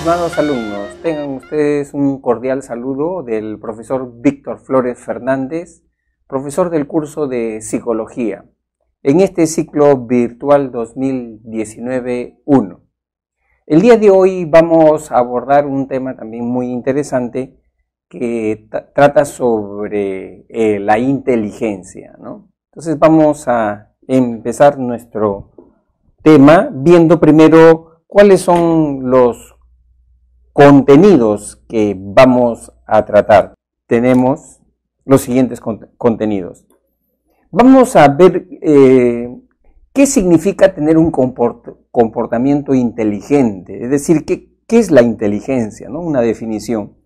Estimados alumnos, tengan ustedes un cordial saludo del profesor Víctor Flores Fernández, profesor del curso de Psicología, en este ciclo virtual 2019-1. El día de hoy vamos a abordar un tema también muy interesante que trata sobre la inteligencia, ¿no? Entonces vamos a empezar nuestro tema viendo primero cuáles son los contenidos que vamos a tratar. Tenemos los siguientes contenidos. Vamos a ver qué significa tener un comportamiento inteligente, es decir, qué es la inteligencia, ¿no? Una definición.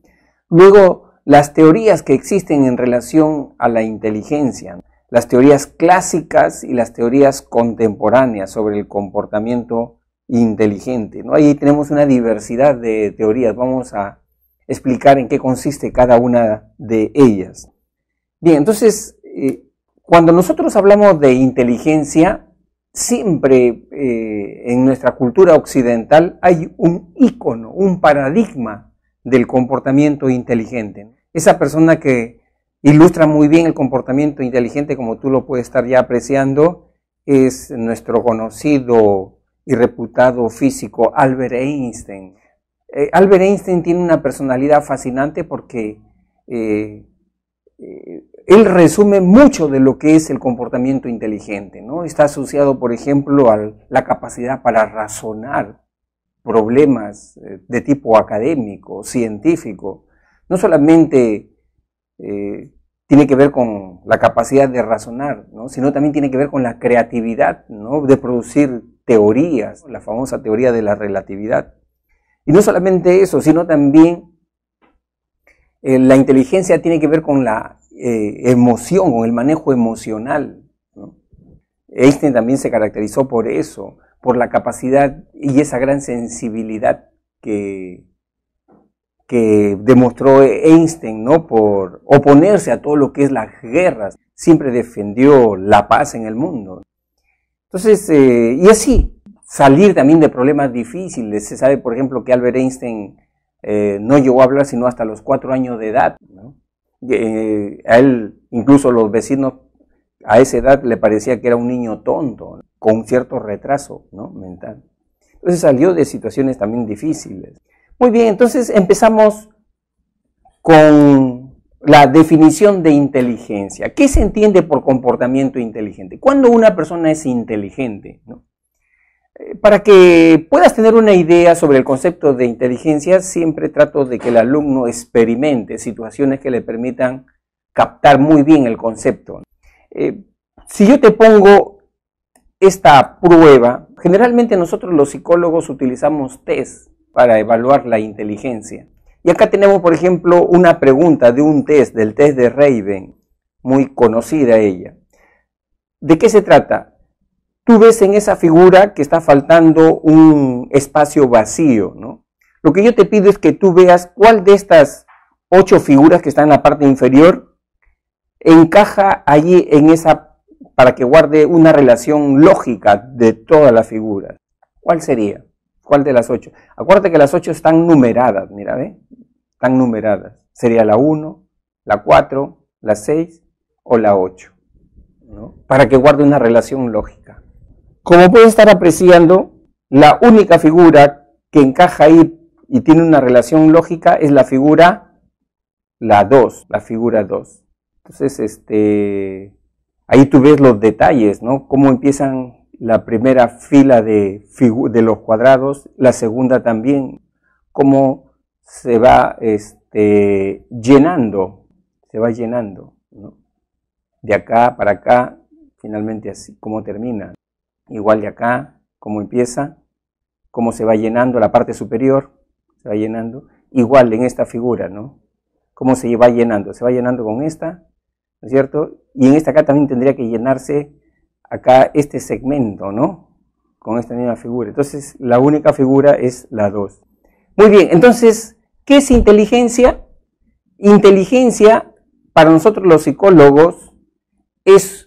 Luego, las teorías que existen en relación a la inteligencia, las teorías clásicas y las teorías contemporáneas sobre el comportamiento inteligente, ¿no? Ahí tenemos una diversidad de teorías. Vamos a explicar en qué consiste cada una de ellas. Bien, entonces, cuando nosotros hablamos de inteligencia, siempre en nuestra cultura occidental hay un ícono, un paradigma del comportamiento inteligente. Esa persona que ilustra muy bien el comportamiento inteligente, como tú lo puedes estar ya apreciando, es nuestro conocido y reputado físico Albert Einstein. Albert Einstein tiene una personalidad fascinante porque él resume mucho de lo que es el comportamiento inteligente, ¿no? Está asociado, por ejemplo, a la capacidad para razonar problemas de tipo académico, científico. No solamente tiene que ver con la capacidad de razonar, ¿no? Sino también tiene que ver con la creatividad, ¿no? De producir teorías, la famosa teoría de la relatividad. Y no solamente eso, sino también la inteligencia tiene que ver con la emoción, con el manejo emocional, ¿no? Einstein también se caracterizó por eso, por la capacidad y esa gran sensibilidad que demostró Einstein, ¿no? Por oponerse a todo lo que es las guerras. Siempre defendió la paz en el mundo. Entonces, y así, salir también de problemas difíciles. Se sabe, por ejemplo, que Albert Einstein no llegó a hablar sino hasta los 4 años de edad, ¿no? A él, incluso los vecinos, a esa edad le parecía que era un niño tonto, con un cierto retraso, ¿no? Mental. Entonces salió de situaciones también difíciles. Muy bien, entonces empezamos con la definición de inteligencia. ¿Qué se entiende por comportamiento inteligente? ¿Cuándo una persona es inteligente, ¿no? Para que puedas tener una idea sobre el concepto de inteligencia, siempre trato de que el alumno experimente situaciones que le permitan captar muy bien el concepto. Si yo te pongo esta prueba, generalmente nosotros los psicólogos utilizamos test para evaluar la inteligencia. Y acá tenemos, por ejemplo, una pregunta de un test, del test de Raven, muy conocida ella. ¿De qué se trata? Tú ves en esa figura que está faltando un espacio vacío, ¿no? Lo que yo te pido es que tú veas cuál de estas 8 figuras que están en la parte inferior encaja allí en esa, para que guarde una relación lógica de todas las figuras. ¿Cuál sería? ¿Cuál de las 8? Acuérdate que las 8 están numeradas, mira, ¿ve? Están numeradas. Sería la 1, la 4, la 6 o la 8, ¿no? Para que guarde una relación lógica. Como puedes estar apreciando, la única figura que encaja ahí y tiene una relación lógica es la figura, la 2, la figura 2. Entonces, ahí tú ves los detalles, ¿no? Cómo empiezan la primera fila de los cuadrados, la segunda también, cómo se va llenando, ¿no? De acá para acá, finalmente así, cómo termina. Igual de acá, cómo empieza, cómo se va llenando la parte superior, se va llenando. Igual en esta figura, ¿no? Cómo se va llenando con esta, ¿no es cierto? Y en esta acá también tendría que llenarse acá este segmento, ¿no? Con esta misma figura. Entonces, la única figura es la 2. Muy bien, entonces, ¿qué es inteligencia? Inteligencia, para nosotros los psicólogos, es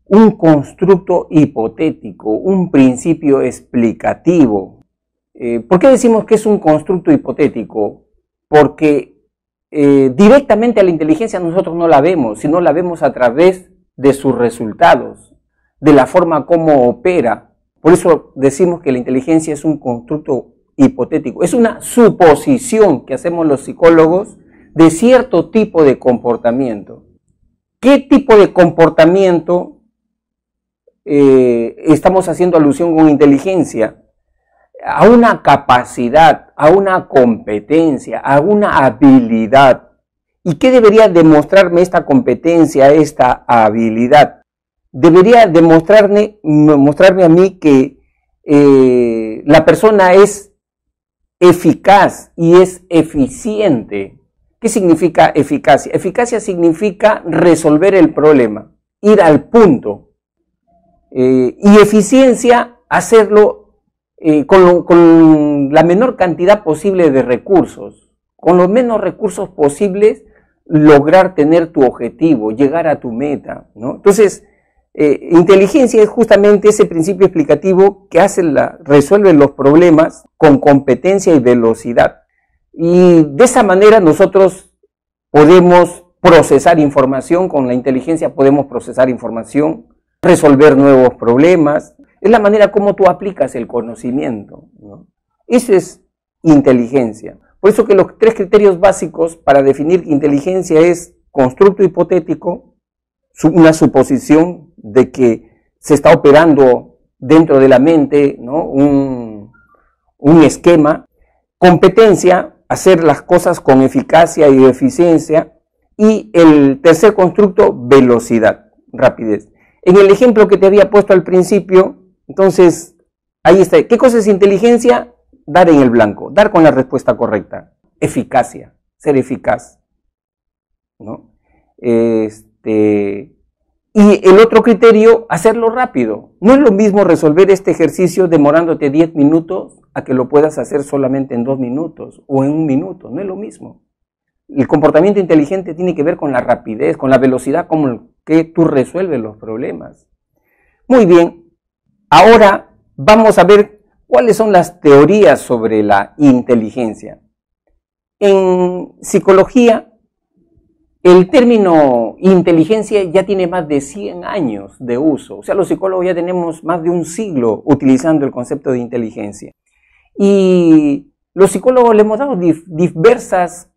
un constructo hipotético, un principio explicativo ¿Por qué decimos que es un constructo hipotético? Porque directamente a la inteligencia nosotros no la vemos, sino la vemos a través de sus resultados, de la forma como opera. Por eso decimos que la inteligencia es un constructo hipotético, es una suposición que hacemos los psicólogos de cierto tipo de comportamiento. ¿Qué tipo de comportamiento estamos haciendo alusión con inteligencia? A una capacidad, a una competencia, a una habilidad. ¿Y qué debería demostrarme esta competencia, esta habilidad? Debería mostrarme a mí que la persona es eficaz y es eficiente. ¿Qué significa eficacia? Eficacia significa resolver el problema, ir al punto. Y eficiencia, hacerlo con la menor cantidad posible de recursos, con los menos recursos posibles, lograr tener tu objetivo, llegar a tu meta, ¿no? Entonces, inteligencia es justamente ese principio explicativo que resuelve los problemas con competencia y velocidad. Y de esa manera nosotros podemos procesar información, con la inteligencia podemos procesar información, resolver nuevos problemas. Es la manera como tú aplicas el conocimiento, ¿no? Eso es inteligencia. Por eso que los 3 criterios básicos para definir inteligencia es constructo hipotético, una suposición de que se está operando dentro de la mente, ¿no? un esquema, competencia, hacer las cosas con eficacia y eficiencia, y el tercer constructo, velocidad, rapidez. En el ejemplo que te había puesto al principio, entonces, ahí está. ¿Qué cosa es inteligencia? Dar en el blanco, dar con la respuesta correcta. Eficacia, ser eficaz, ¿no? Y el otro criterio, hacerlo rápido. No es lo mismo resolver este ejercicio demorándote 10 minutos a que lo puedas hacer solamente en 2 minutos o en 1 minuto. No es lo mismo. El comportamiento inteligente tiene que ver con la rapidez, con la velocidad con que tú resuelves los problemas. Muy bien. Ahora vamos a ver cuáles son las teorías sobre la inteligencia. En psicología, el término inteligencia ya tiene más de 100 años de uso. O sea, los psicólogos ya tenemos más de un siglo utilizando el concepto de inteligencia. Y los psicólogos le hemos dado diversas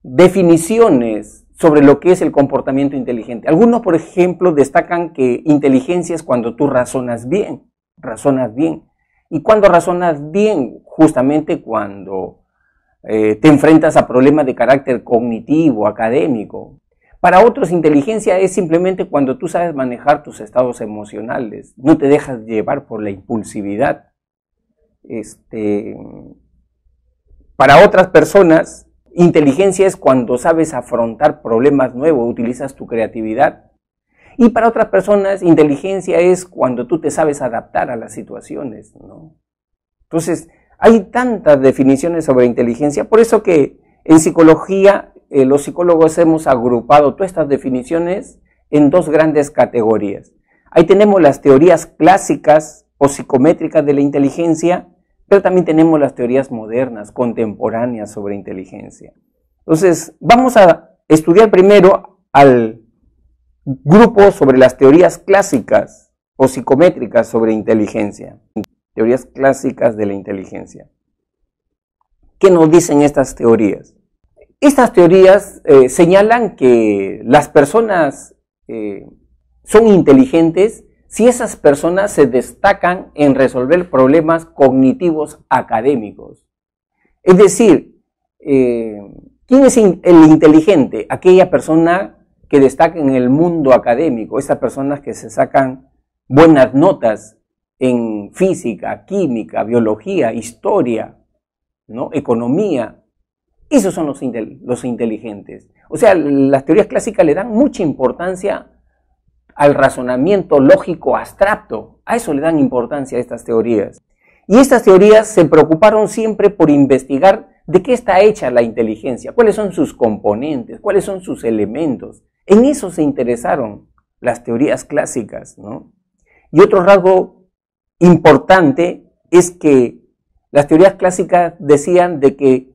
definiciones sobre lo que es el comportamiento inteligente. Algunos, por ejemplo, destacan que inteligencia es cuando tú razonas bien. ¿Y cuando razonas bien? Justamente cuando te enfrentas a problemas de carácter cognitivo, académico. Para otros, inteligencia es simplemente cuando tú sabes manejar tus estados emocionales, no te dejas llevar por la impulsividad. Para otras personas, inteligencia es cuando sabes afrontar problemas nuevos, utilizas tu creatividad. Y para otras personas, inteligencia es cuando tú te sabes adaptar a las situaciones, ¿no? Entonces, hay tantas definiciones sobre inteligencia, por eso que en psicología los psicólogos hemos agrupado todas estas definiciones en 2 grandes categorías. Ahí tenemos las teorías clásicas o psicométricas de la inteligencia, pero también tenemos las teorías modernas, contemporáneas sobre inteligencia. Entonces, vamos a estudiar primero al grupo sobre las teorías clásicas o psicométricas sobre inteligencia. Teorías clásicas de la inteligencia. ¿Qué nos dicen estas teorías? Estas teorías señalan que las personas son inteligentes si esas personas se destacan en resolver problemas cognitivos académicos. Es decir, ¿quién es el inteligente? Aquella persona que destaca en el mundo académico, esas personas que se sacan buenas notas en física, química, biología, historia, ¿no? Economía. Esos son los inteligentes. O sea, las teorías clásicas le dan mucha importancia al razonamiento lógico abstracto. A eso le dan importancia a estas teorías. Y estas teorías se preocuparon siempre por investigar de qué está hecha la inteligencia, cuáles son sus componentes, cuáles son sus elementos. En eso se interesaron las teorías clásicas, ¿no? Y otro rasgo importante es que las teorías clásicas decían de que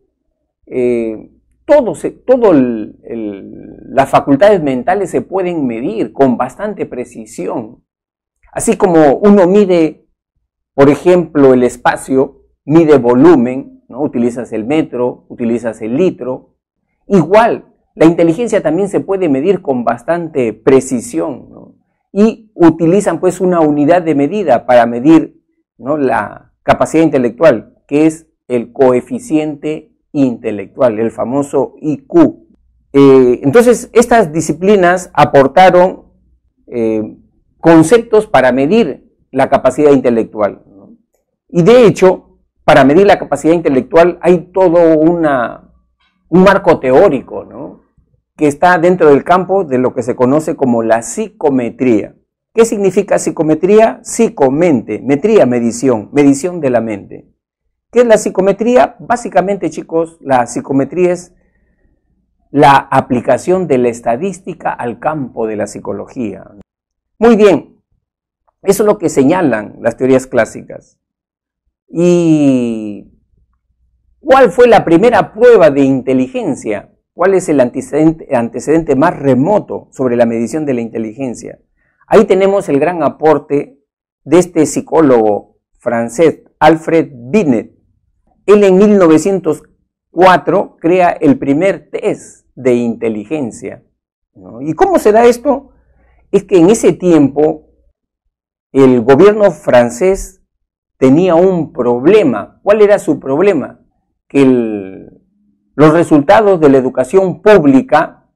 las facultades mentales se pueden medir con bastante precisión. Así como uno mide, por ejemplo, el espacio, mide volumen, ¿no? Utilizas el metro, utilizas el litro. Igual, la inteligencia también se puede medir con bastante precisión, ¿no? Y utilizan pues una unidad de medida para medir, ¿no?, la capacidad intelectual, que es el coeficiente intelectual, el famoso IQ. Entonces, estas disciplinas aportaron conceptos para medir la capacidad intelectual, ¿no? Y de hecho, para medir la capacidad intelectual hay todo un marco teórico, ¿no?, que está dentro del campo de lo que se conoce como la psicometría. ¿Qué significa psicometría? Psicomente, metría, medición, medición de la mente. ¿Qué es la psicometría? Básicamente, chicos, la psicometría es la aplicación de la estadística al campo de la psicología. Muy bien, eso es lo que señalan las teorías clásicas. ¿Y cuál fue la primera prueba de inteligencia? ¿Cuál es el antecedente más remoto sobre la medición de la inteligencia? Ahí tenemos el gran aporte de este psicólogo francés, Alfred Binet. Él en 1904 crea el primer test de inteligencia, ¿no? ¿Y cómo se da esto? Es que en ese tiempo el gobierno francés tenía un problema. ¿Cuál era su problema? Que los resultados de la educación pública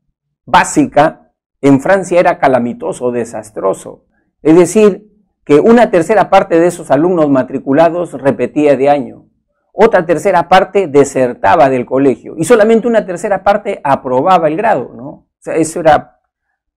básica en Francia era calamitoso, desastroso. Es decir, que una tercera parte de esos alumnos matriculados repetía de año. Otra tercera parte desertaba del colegio y solamente una tercera parte aprobaba el grado, ¿no? O sea, eso era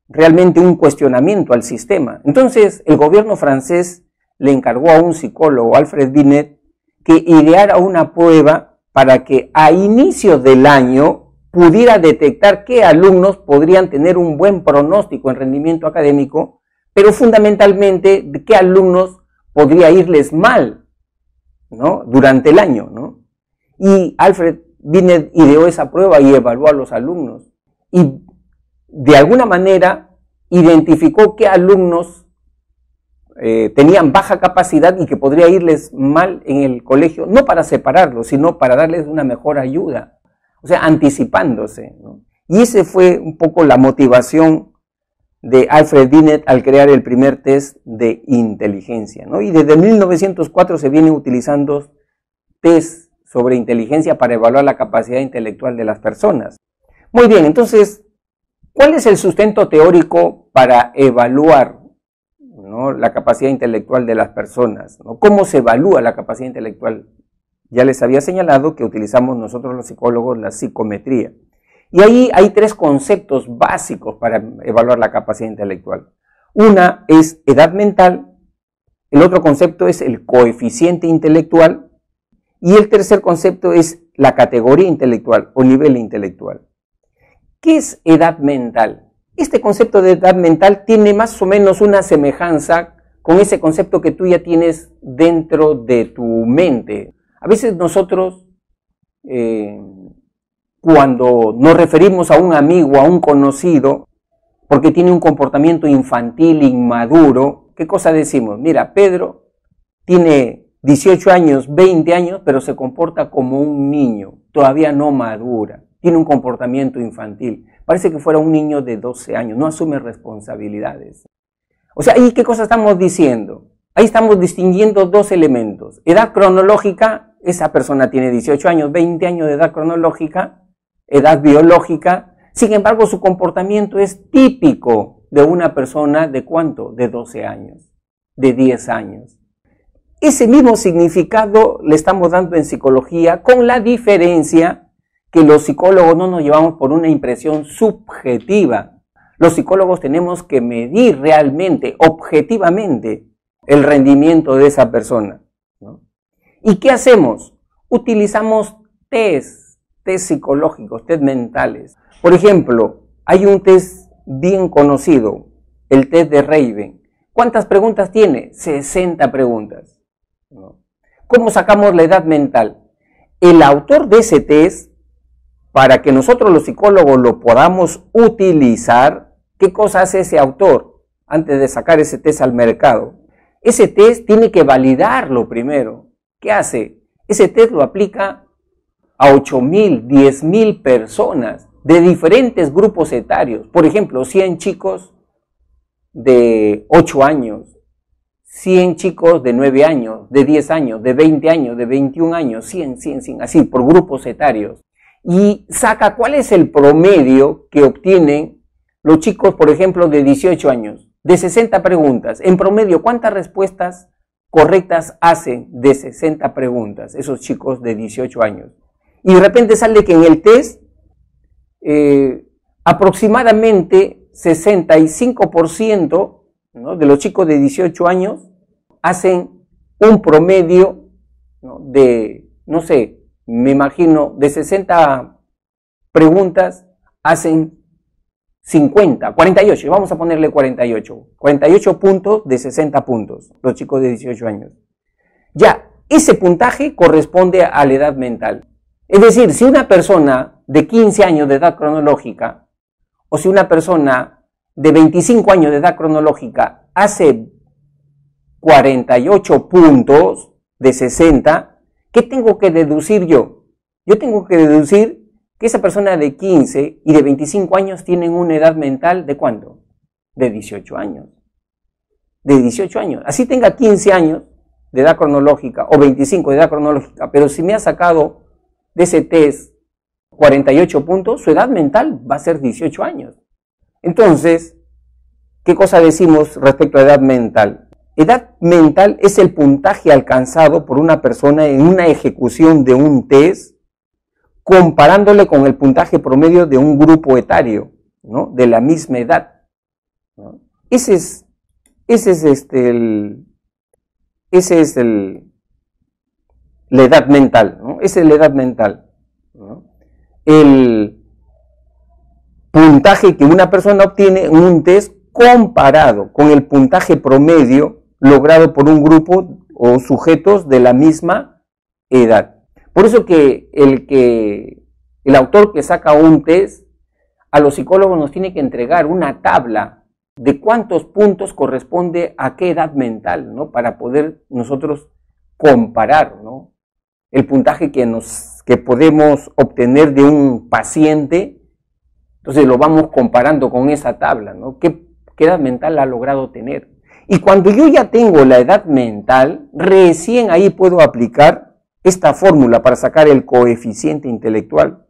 realmente un cuestionamiento al sistema. Entonces, el gobierno francés le encargó a un psicólogo, Alfred Binet, que ideara una prueba para que a inicio del año pudiera detectar qué alumnos podrían tener un buen pronóstico en rendimiento académico, pero fundamentalmente de qué alumnos podría irles mal, ¿no?, durante el año, ¿no? Y Alfred Binet ideó esa prueba y evaluó a los alumnos. Y de alguna manera identificó qué alumnos tenían baja capacidad y que podría irles mal en el colegio, no para separarlos, sino para darles una mejor ayuda, o sea, anticipándose, ¿no? Y ese fue un poco la motivación de Alfred Binet al crear el primer test de inteligencia, ¿no? Y desde 1904 se vienen utilizando test sobre inteligencia para evaluar la capacidad intelectual de las personas. Muy bien, entonces, ¿cuál es el sustento teórico para evaluar, ¿no?, la capacidad intelectual de las personas, ¿no? ¿Cómo se evalúa la capacidad intelectual? Ya les había señalado que utilizamos nosotros los psicólogos la psicometría. Y ahí hay tres conceptos básicos para evaluar la capacidad intelectual. Una es edad mental, el otro concepto es el coeficiente intelectual y el tercer concepto es la categoría intelectual o nivel intelectual. ¿Qué es edad mental? Este concepto de edad mental tiene más o menos una semejanza con ese concepto que tú ya tienes dentro de tu mente. A veces nosotros, cuando nos referimos a un amigo, a un conocido, porque tiene un comportamiento infantil, inmaduro, ¿qué cosa decimos? Mira, Pedro tiene 18 años, 20 años, pero se comporta como un niño, todavía no madura, tiene un comportamiento infantil. Parece que fuera un niño de 12 años, no asume responsabilidades. O sea, ¿y qué cosa estamos diciendo? Ahí estamos distinguiendo dos elementos. Edad cronológica, esa persona tiene 18 años, 20 años de edad cronológica, edad biológica. Sin embargo, su comportamiento es típico de una persona de ¿cuánto? De 12 años, de 10 años. Ese mismo significado le estamos dando en psicología, con la diferencia que los psicólogos no nos llevamos por una impresión subjetiva. Los psicólogos tenemos que medir realmente, objetivamente, el rendimiento de esa persona, ¿no? ¿Y qué hacemos? Utilizamos test psicológicos, test mentales. Por ejemplo, hay un test bien conocido, el test de Raven. ¿Cuántas preguntas tiene? 60 preguntas, ¿no? ¿Cómo sacamos la edad mental? El autor de ese test, para que nosotros los psicólogos lo podamos utilizar, ¿qué cosa hace ese autor antes de sacar ese test al mercado? Ese test tiene que validarlo primero. ¿Qué hace? Ese test lo aplica a 8.000, 10.000 personas de diferentes grupos etarios. Por ejemplo, 100 chicos de 8 años, 100 chicos de 9 años, de 10 años, de 20 años, de 21 años, 100, así, por grupos etarios. Y saca cuál es el promedio que obtienen los chicos, por ejemplo, de 18 años, de 60 preguntas. En promedio, ¿cuántas respuestas correctas hacen de 60 preguntas esos chicos de 18 años? Y de repente sale que en el test aproximadamente 65%, ¿no?, de los chicos de 18 años hacen un promedio, ¿no?, de, no sé, me imagino, de 60 preguntas hacen 50, 48, vamos a ponerle 48 puntos de 60 puntos, los chicos de 18 años. Ya, ese puntaje corresponde a la edad mental. Es decir, si una persona de 15 años de edad cronológica, o si una persona de 25 años de edad cronológica hace 48 puntos de 60, ¿qué tengo que deducir yo? Yo tengo que deducir que esa persona de 15 y de 25 años tienen una edad mental ¿de cuánto? De 18 años. De 18 años. Así tenga 15 años de edad cronológica o 25 de edad cronológica, pero si me ha sacado de ese test 48 puntos, su edad mental va a ser 18 años. Entonces, ¿qué cosa decimos respecto a edad mental? Edad mental es el puntaje alcanzado por una persona en una ejecución de un test, comparándole con el puntaje promedio de un grupo etario, ¿no?, de la misma edad, ¿no? Ese es la edad mental, ¿no? Esa es la edad mental, ¿no? El puntaje que una persona obtiene en un test comparado con el puntaje promedio logrado por un grupo o sujetos de la misma edad. Por eso que el autor que saca un test, a los psicólogos nos tiene que entregar una tabla de cuántos puntos corresponde a qué edad mental, ¿no?, para poder nosotros comparar, ¿no?, el puntaje que podemos obtener de un paciente. Entonces lo vamos comparando con esa tabla, ¿no? ¿Qué edad mental ha logrado tener? Y cuando yo ya tengo la edad mental, recién ahí puedo aplicar esta fórmula para sacar el coeficiente intelectual.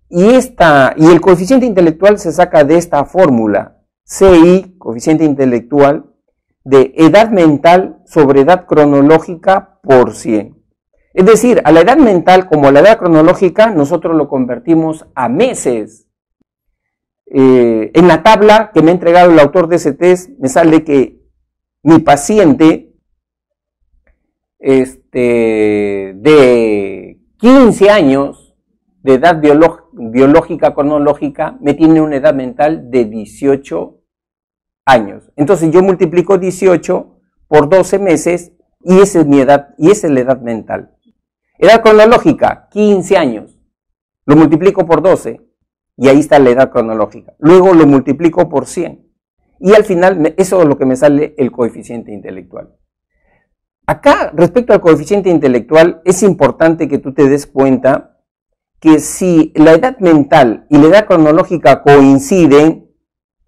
Y el coeficiente intelectual se saca de esta fórmula, CI, coeficiente intelectual, de edad mental sobre edad cronológica por 100. Es decir, a la edad mental como a la edad cronológica nosotros lo convertimos a meses. En la tabla que me ha entregado el autor de ese test me sale que mi paciente de 15 años de edad biológica cronológica me tiene una edad mental de 18 años. Entonces yo multiplico 18 por 12 meses y esa es mi edad, y esa es la edad mental. Edad cronológica, 15 años. Lo multiplico por 12 y ahí está la edad cronológica. Luego lo multiplico por 100 y al final eso es lo que me sale el coeficiente intelectual. Acá, respecto al coeficiente intelectual, es importante que tú te des cuenta que si la edad mental y la edad cronológica coinciden,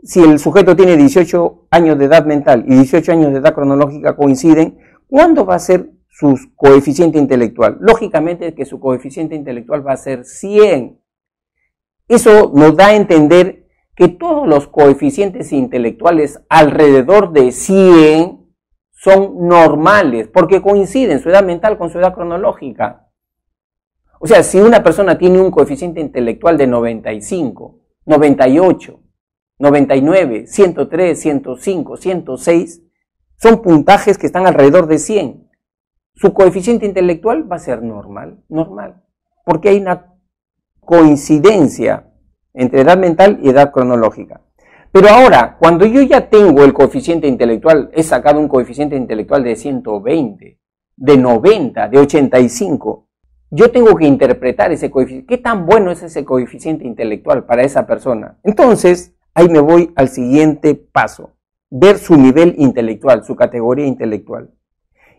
si el sujeto tiene 18 años de edad mental y 18 años de edad cronológica coinciden, ¿cuándo va a ser su coeficiente intelectual? Lógicamente que su coeficiente intelectual va a ser 100. Eso nos da a entender que todos los coeficientes intelectuales alrededor de 100 son normales, porque coinciden su edad mental con su edad cronológica. O sea, si una persona tiene un coeficiente intelectual de 95, 98, 99, 103, 105, 106, son puntajes que están alrededor de 100. Su coeficiente intelectual va a ser normal, porque hay una coincidencia entre edad mental y edad cronológica. Pero ahora, cuando yo ya tengo el coeficiente intelectual, he sacado un coeficiente intelectual de 120, de 90, de 85, yo tengo que interpretar ese coeficiente. ¿Qué tan bueno es ese coeficiente intelectual para esa persona? Entonces, ahí me voy al siguiente paso, ver su nivel intelectual, su categoría intelectual.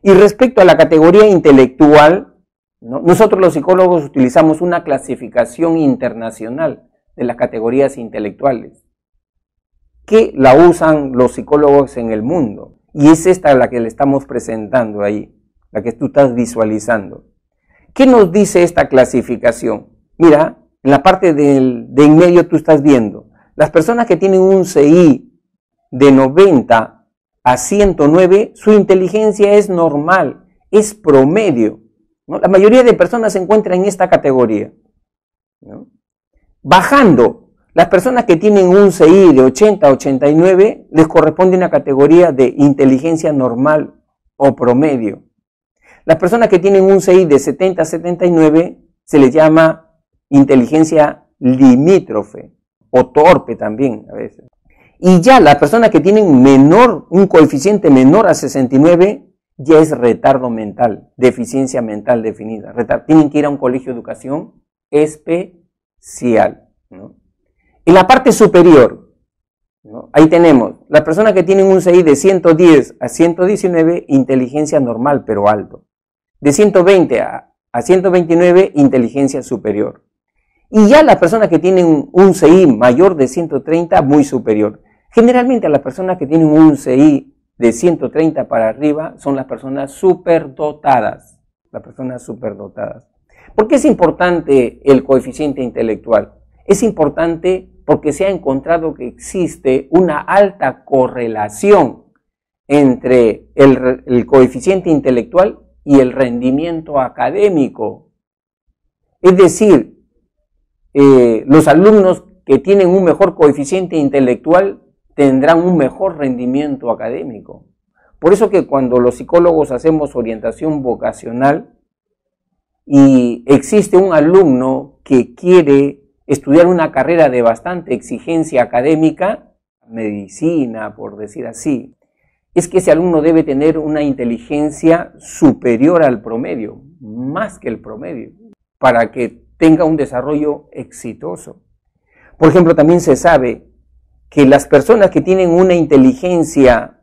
Y respecto a la categoría intelectual, ¿no? Nosotros los psicólogos utilizamos una clasificación internacional de las categorías intelectuales, que la usan los psicólogos en el mundo. Y es esta la que le estamos presentando ahí, la que tú estás visualizando. ¿Qué nos dice esta clasificación? Mira, en la parte de en medio tú estás viendo, las personas que tienen un CI de 90 a 109, su inteligencia es normal, es promedio, ¿no? La mayoría de personas se encuentran en esta categoría, ¿no? Bajando, las personas que tienen un CI de 80 a 89 les corresponde una categoría de inteligencia normal o promedio. Las personas que tienen un CI de 70 a 79 se les llama inteligencia limítrofe o torpe también a veces. Y ya las personas que tienen un coeficiente menor a 69 ya es retardo mental, deficiencia mental definida. Tienen que ir a un colegio de educación especial, ¿no? En la parte superior, ¿no? Ahí tenemos las personas que tienen un CI de 110 a 119, inteligencia normal pero alto. De 120 a 129, inteligencia superior. Y ya las personas que tienen un CI mayor de 130, muy superior. Generalmente a las personas que tienen un CI de 130 para arriba son las personas superdotadas. Las personas superdotadas. ¿Por qué es importante el coeficiente intelectual? Es importante porque se ha encontrado que existe una alta correlación entre el coeficiente intelectual y el rendimiento académico. Es decir, los alumnos que tienen un mejor coeficiente intelectual tendrán un mejor rendimiento académico. Por eso que cuando los psicólogos hacemos orientación vocacional y existe un alumno que quiere estudiar una carrera de bastante exigencia académica, medicina, por decir así, es que ese alumno debe tener una inteligencia superior al promedio, más que el promedio, para que tenga un desarrollo exitoso. Por ejemplo, también se sabe que las personas que tienen una inteligencia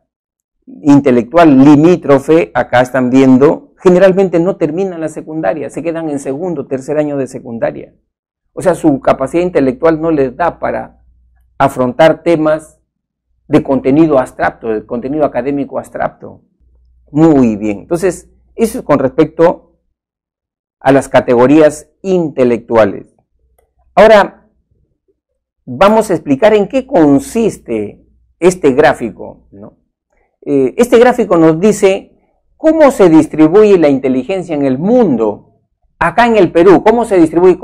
intelectual limítrofe, acá están viendo, generalmente no terminan la secundaria, se quedan en segundo, tercer año de secundaria. O sea, su capacidad intelectual no les da para afrontar temas de contenido abstracto, de contenido académico abstracto. Muy bien. Entonces, eso es con respecto a las categorías intelectuales. Ahora, vamos a explicar en qué consiste este gráfico, ¿no? Este gráfico nos dice cómo se distribuye la inteligencia en el mundo. Acá en el Perú, ¿cómo se distribuye?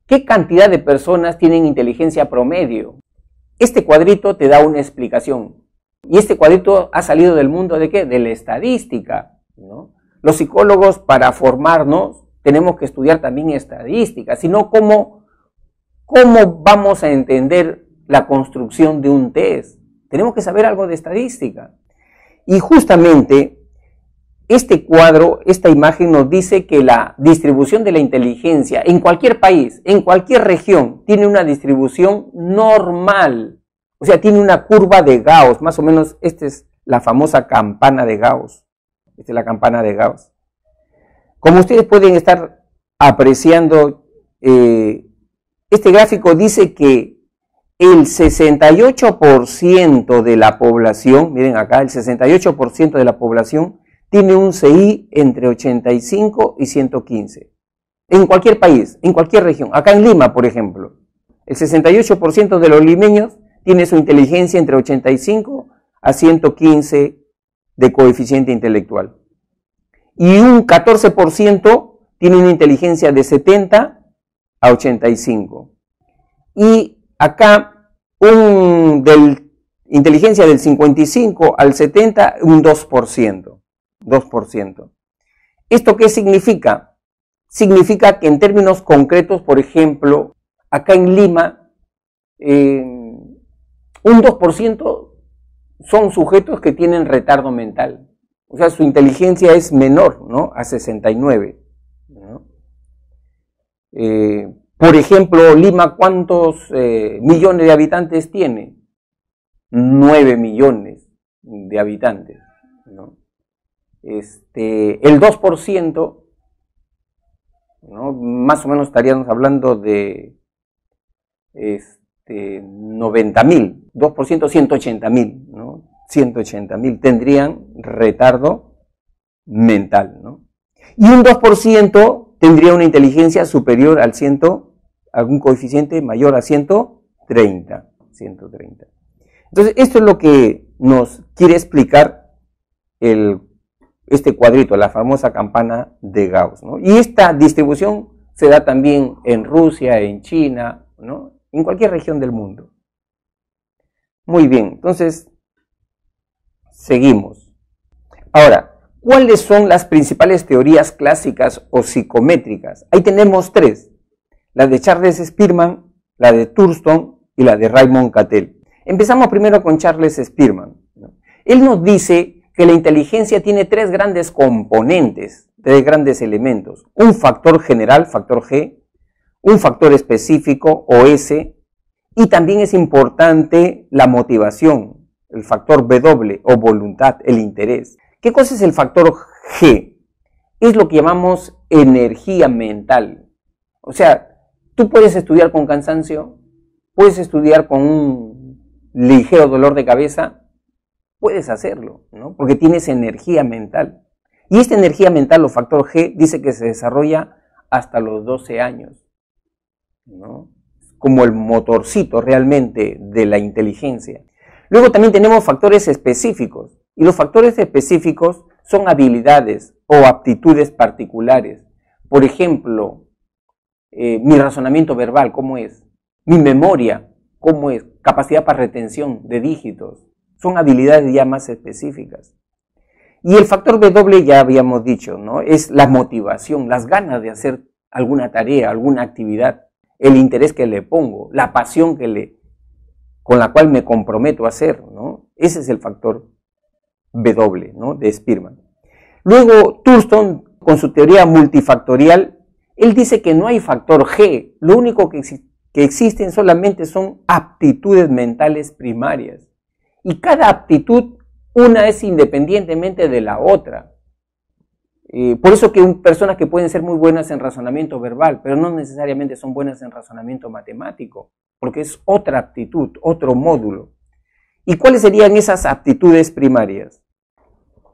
¿Qué cantidad de personas tienen inteligencia promedio? Este cuadrito te da una explicación. Y este cuadrito ha salido del mundo ¿de qué? De la estadística, ¿no? Los psicólogos, para formarnos, tenemos que estudiar también estadística, sino cómo vamos a entender la construcción de un test. Tenemos que saber algo de estadística. Y justamente este cuadro, esta imagen nos dice que la distribución de la inteligencia en cualquier país, en cualquier región, tiene una distribución normal. O sea, tiene una curva de Gauss, más o menos. Esta es la famosa campana de Gauss. Esta es la campana de Gauss. Como ustedes pueden estar apreciando, este gráfico dice que el 68% de la población, miren acá, el 68% de la población tiene un CI entre 85 y 115. En cualquier país, en cualquier región. Acá en Lima, por ejemplo, el 68% de los limeños tiene su inteligencia entre 85 a 115 de coeficiente intelectual. Y un 14% tiene una inteligencia de 70 a 85. Y acá, inteligencia del 55 al 70, un 2%. 2%. ¿Esto qué significa? Significa que en términos concretos, por ejemplo, acá en Lima, un 2% son sujetos que tienen retardo mental. O sea, su inteligencia es menor, ¿no? A 69, ¿no? Por ejemplo, Lima, ¿cuántos millones de habitantes tiene? 9 millones de habitantes, ¿no? El 2%, ¿no? Más o menos estaríamos hablando de 90.000, 2%, 180.000, ¿no? 180.000 tendrían retardo mental, ¿no? Y un 2% tendría una inteligencia superior al 100, algún coeficiente mayor a 130. Entonces, esto es lo que nos quiere explicar este cuadrito, la famosa campana de Gauss, ¿no? Y esta distribución se da también en Rusia, en China, ¿no? En cualquier región del mundo. Muy bien, entonces, seguimos. Ahora, ¿cuáles son las principales teorías clásicas o psicométricas? Ahí tenemos 3, la de Charles Spearman, la de Thurston y la de Raymond Cattell. Empezamos primero con Charles Spearman, ¿no? Él nos dice que la inteligencia tiene 3 grandes componentes, 3 grandes elementos: un factor general, factor G, un factor específico, o S, y también es importante la motivación, el factor W, o voluntad, el interés. ¿Qué cosa es el factor G? Es lo que llamamos energía mental. O sea, tú puedes estudiar con cansancio, puedes estudiar con un ligero dolor de cabeza, puedes hacerlo, ¿no? Porque tienes energía mental. Y esta energía mental, o factor G, dice que se desarrolla hasta los 12 años, ¿no? Como el motorcito realmente de la inteligencia. Luego también tenemos factores específicos, y los factores específicos son habilidades o aptitudes particulares. Por ejemplo, mi razonamiento verbal, ¿cómo es? Mi memoria, ¿cómo es? Capacidad para retención de dígitos. Son habilidades ya más específicas. Y el factor W ya habíamos dicho, ¿no? Es la motivación, las ganas de hacer alguna tarea, alguna actividad, el interés que le pongo, la pasión con la cual me comprometo a hacer, ¿no? Ese es el factor W, ¿no? De Spearman. Luego, Thurston, con su teoría multifactorial, él dice que no hay factor G, lo único que existen solamente son aptitudes mentales primarias. Y cada aptitud, una es independientemente de la otra. Por eso que personas que pueden ser muy buenas en razonamiento verbal, pero no necesariamente son buenas en razonamiento matemático, porque es otra aptitud, otro módulo. ¿Y cuáles serían esas aptitudes primarias?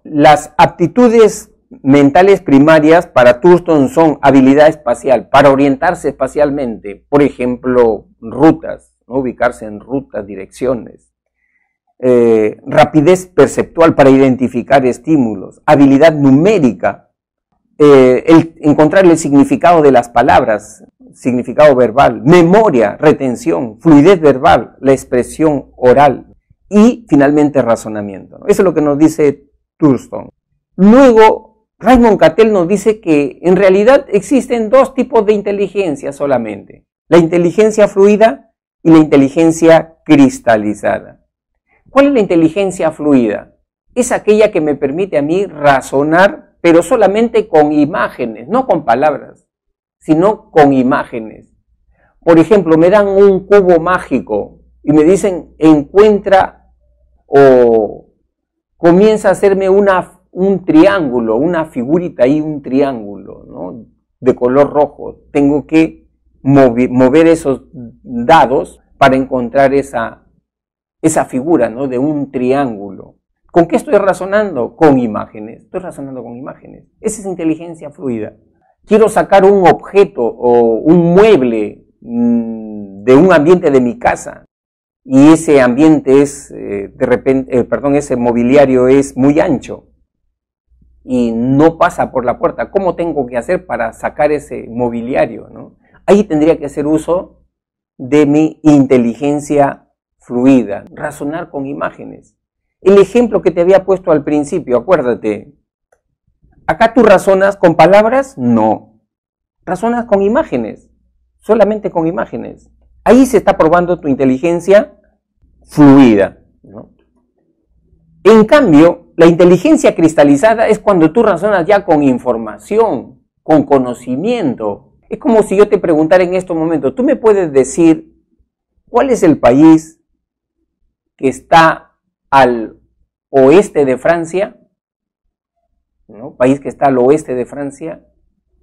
Las aptitudes mentales primarias para Thurston son habilidad espacial, para orientarse espacialmente, por ejemplo, rutas, ¿no? Ubicarse en rutas, direcciones. Rapidez perceptual para identificar estímulos, habilidad numérica, encontrar el significado de las palabras, significado verbal, memoria, retención, fluidez verbal, la expresión oral y finalmente razonamiento. Eso es lo que nos dice Thurston. Luego, Raymond Cattell nos dice que en realidad existen 2 tipos de inteligencia solamente: la inteligencia fluida y la inteligencia cristalizada. ¿Cuál es la inteligencia fluida? Es aquella que me permite a mí razonar, pero solamente con imágenes, no con palabras, sino con imágenes. Por ejemplo, me dan un cubo mágico y me dicen, encuentra o comienza a hacerme un triángulo, una figurita ahí, un triángulo, ¿no? De color rojo. Tengo que mover esos dados para encontrar esa figura, ¿no? De un triángulo. ¿Con qué estoy razonando? Con imágenes. Estoy razonando con imágenes. Esa es inteligencia fluida. Quiero sacar un objeto o un mueble de un ambiente de mi casa y ese ambiente es, ese mobiliario es muy ancho y no pasa por la puerta. ¿Cómo tengo que hacer para sacar ese mobiliario, ¿no? Ahí tendría que hacer uso de mi inteligencia fluida, razonar con imágenes. El ejemplo que te había puesto al principio, acuérdate, ¿acá tú razonas con palabras? No, razonas con imágenes, solamente con imágenes. Ahí se está probando tu inteligencia fluida, ¿no? En cambio, la inteligencia cristalizada es cuando tú razonas ya con información, con conocimiento. Es como si yo te preguntara en estos momentos, ¿tú me puedes decir cuál es el país que está al oeste de Francia? ¿No? País que está al oeste de Francia.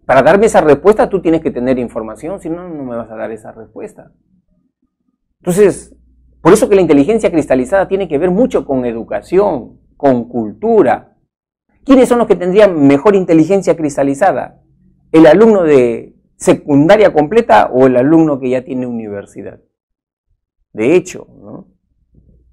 Para darme esa respuesta tú tienes que tener información, si no, no me vas a dar esa respuesta. Entonces, por eso que la inteligencia cristalizada tiene que ver mucho con educación, con cultura. ¿Quiénes son los que tendrían mejor inteligencia cristalizada? ¿El alumno de secundaria completa o el alumno que ya tiene universidad? De hecho, ¿no?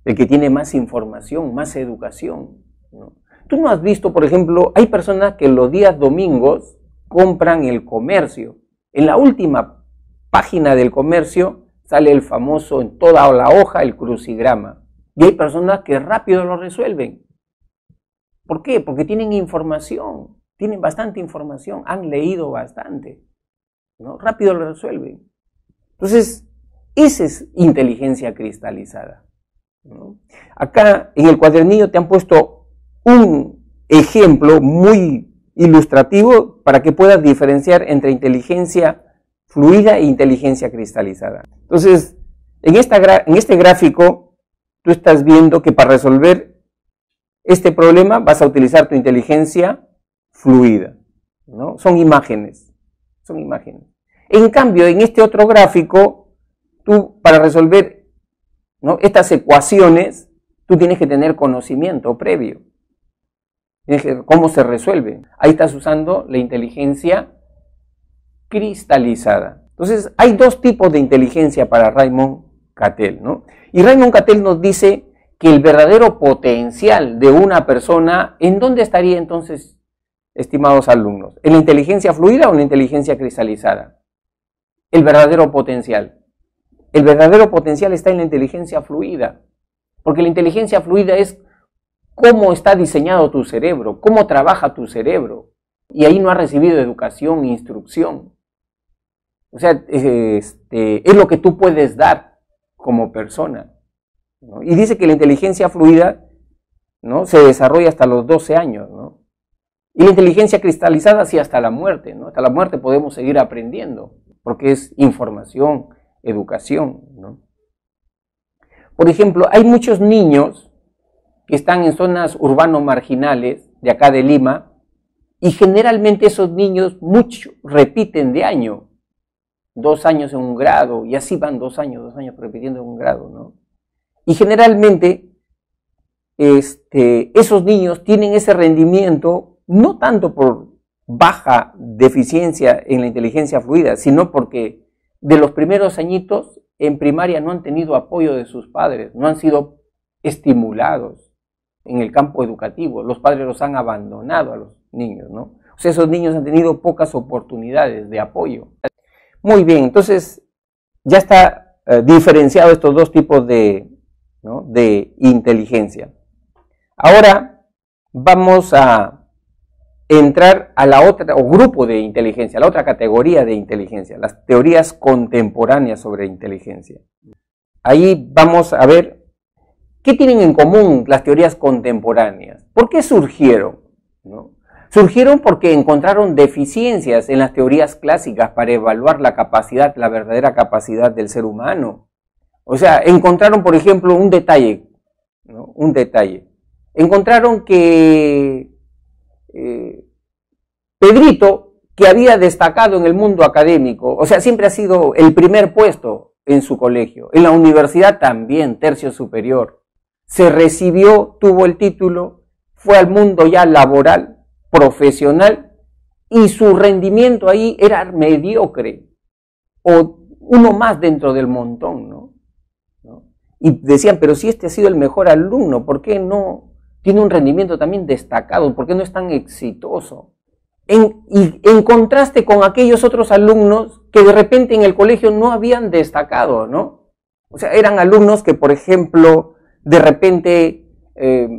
El que tiene más información, más educación, ¿no? Tú no has visto, por ejemplo, hay personas que los días domingos compran el comercio. En la última página del comercio sale el famoso, en toda la hoja, el crucigrama. Y hay personas que rápido lo resuelven. ¿Por qué? Porque tienen información, tienen bastante información, han leído bastante, ¿no? Rápido lo resuelven. Entonces, esa es inteligencia cristalizada, ¿no? Acá en el cuadernillo te han puesto un ejemplo muy ilustrativo para que puedas diferenciar entre inteligencia fluida e inteligencia cristalizada. Entonces, en este gráfico, tú estás viendo que para resolver este problema vas a utilizar tu inteligencia fluida, ¿no? Son imágenes, son imágenes. En cambio, en este otro gráfico, tú para resolver, ¿no?, estas ecuaciones, tú tienes que tener conocimiento previo. ¿Cómo se resuelve? Ahí estás usando la inteligencia cristalizada. Entonces, hay dos tipos de inteligencia para Raymond Cattell, ¿no? Y Raymond Cattell nos dice que el verdadero potencial de una persona, ¿en dónde estaría entonces, estimados alumnos? ¿En la inteligencia fluida o en la inteligencia cristalizada? El verdadero potencial. El verdadero potencial está en la inteligencia fluida, porque la inteligencia fluida es cómo está diseñado tu cerebro, cómo trabaja tu cerebro, y ahí no has recibido educación, instrucción. O sea, es lo que tú puedes dar como persona, ¿no? Y dice que la inteligencia fluida, ¿no?, se desarrolla hasta los 12 años, ¿no? Y la inteligencia cristalizada sí hasta la muerte, ¿no? Hasta la muerte podemos seguir aprendiendo, porque es información, educación, ¿no? Por ejemplo, hay muchos niños que están en zonas urbanos marginales de acá de Lima, y generalmente esos niños mucho repiten de año, 2 años en un grado, y así van 2 años repitiendo en un grado, ¿no? Y generalmente esos niños tienen ese rendimiento no tanto por baja deficiencia en la inteligencia fluida, sino porque de los primeros añitos en primaria no han tenido apoyo de sus padres, no han sido estimulados en el campo educativo, los padres los han abandonado a los niños, ¿no? O sea, esos niños han tenido pocas oportunidades de apoyo. Muy bien, entonces ya está diferenciado estos dos tipos ¿no?, de inteligencia. Ahora vamos a entrar a la otra, o grupo de inteligencia, la otra categoría de inteligencia, las teorías contemporáneas sobre inteligencia. Ahí vamos a ver qué tienen en común las teorías contemporáneas. ¿Por qué surgieron? ¿No? Surgieron porque encontraron deficiencias en las teorías clásicas para evaluar la capacidad, la verdadera capacidad del ser humano. O sea, encontraron, por ejemplo, un detalle, ¿no?, un detalle. Encontraron que Pedrito, que había destacado en el mundo académico, o sea, siempre ha sido el primer puesto en su colegio, en la universidad también, tercio superior, se recibió, tuvo el título, fue al mundo ya laboral, profesional, y su rendimiento ahí era mediocre, o uno más dentro del montón, ¿no? Y decían, pero si este ha sido el mejor alumno, ¿por qué no tiene un rendimiento también destacado? ¿Por qué no es tan exitoso? Y en contraste con aquellos otros alumnos que de repente en el colegio no habían destacado, ¿no? O sea, eran alumnos que, por ejemplo, de repente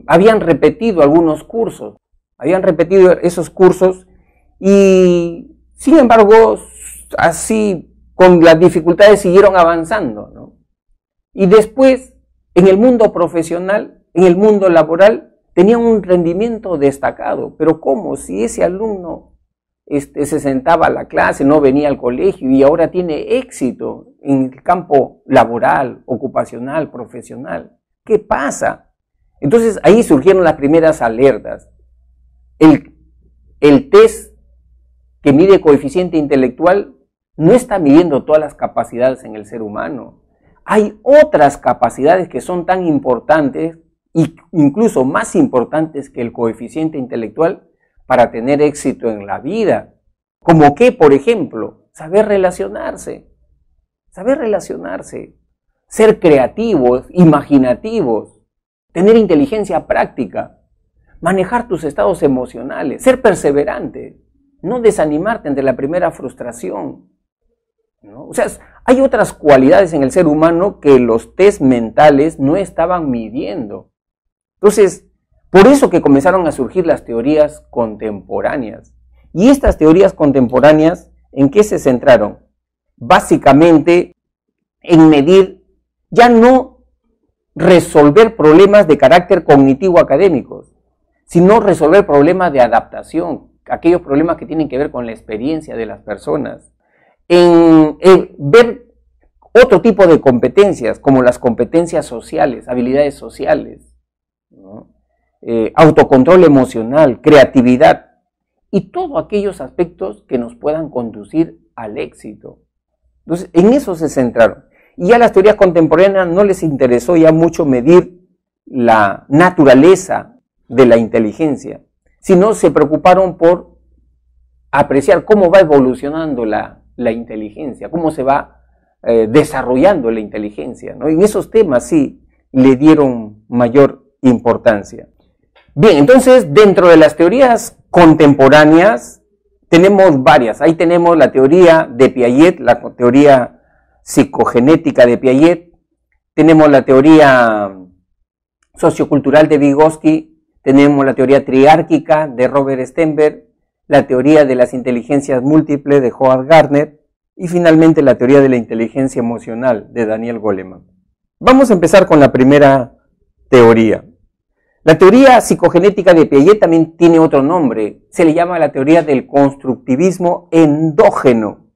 habían repetido algunos cursos, habían repetido esos cursos y, sin embargo, así con las dificultades siguieron avanzando, ¿no? Y después, en el mundo profesional, en el mundo laboral, tenían un rendimiento destacado. Pero ¿cómo? Si ese alumno se sentaba a la clase, no venía al colegio y ahora tiene éxito en el campo laboral, ocupacional, profesional. ¿Qué pasa? Entonces ahí surgieron las primeras alertas. El test que mide coeficiente intelectual no está midiendo todas las capacidades en el ser humano. Hay otras capacidades que son tan importantes e incluso más importantes que el coeficiente intelectual para tener éxito en la vida. Como que, por ejemplo, saber relacionarse, ser creativos, imaginativos, tener inteligencia práctica, manejar tus estados emocionales, ser perseverante, no desanimarte ante la primera frustración, ¿no? O sea, hay otras cualidades en el ser humano que los test mentales no estaban midiendo. Entonces, por eso que comenzaron a surgir las teorías contemporáneas. Y estas teorías contemporáneas, ¿en qué se centraron? Básicamente en medir, ya no resolver problemas de carácter cognitivo académicos, sino resolver problemas de adaptación, aquellos problemas que tienen que ver con la experiencia de las personas. En ver otro tipo de competencias, como las competencias sociales, habilidades sociales, ¿no? Autocontrol emocional, creatividad y todos aquellos aspectos que nos puedan conducir al éxito. Entonces, en eso se centraron. Y a las teorías contemporáneas no les interesó ya mucho medir la naturaleza de la inteligencia, sino se preocuparon por apreciar cómo va evolucionando la inteligencia, cómo se va desarrollando la inteligencia, ¿no? En esos temas sí le dieron mayor importancia. Bien, entonces dentro de las teorías contemporáneas tenemos varias. Ahí tenemos la teoría de Piaget, la teoría psicogenética de Piaget, tenemos la teoría sociocultural de Vygotsky, tenemos la teoría triárquica de Robert Stenberg, la teoría de las inteligencias múltiples de Howard Gardner y finalmente la teoría de la inteligencia emocional de Daniel Goleman. Vamos a empezar con la primera teoría. La teoría psicogenética de Piaget también tiene otro nombre, se le llama la teoría del constructivismo endógeno.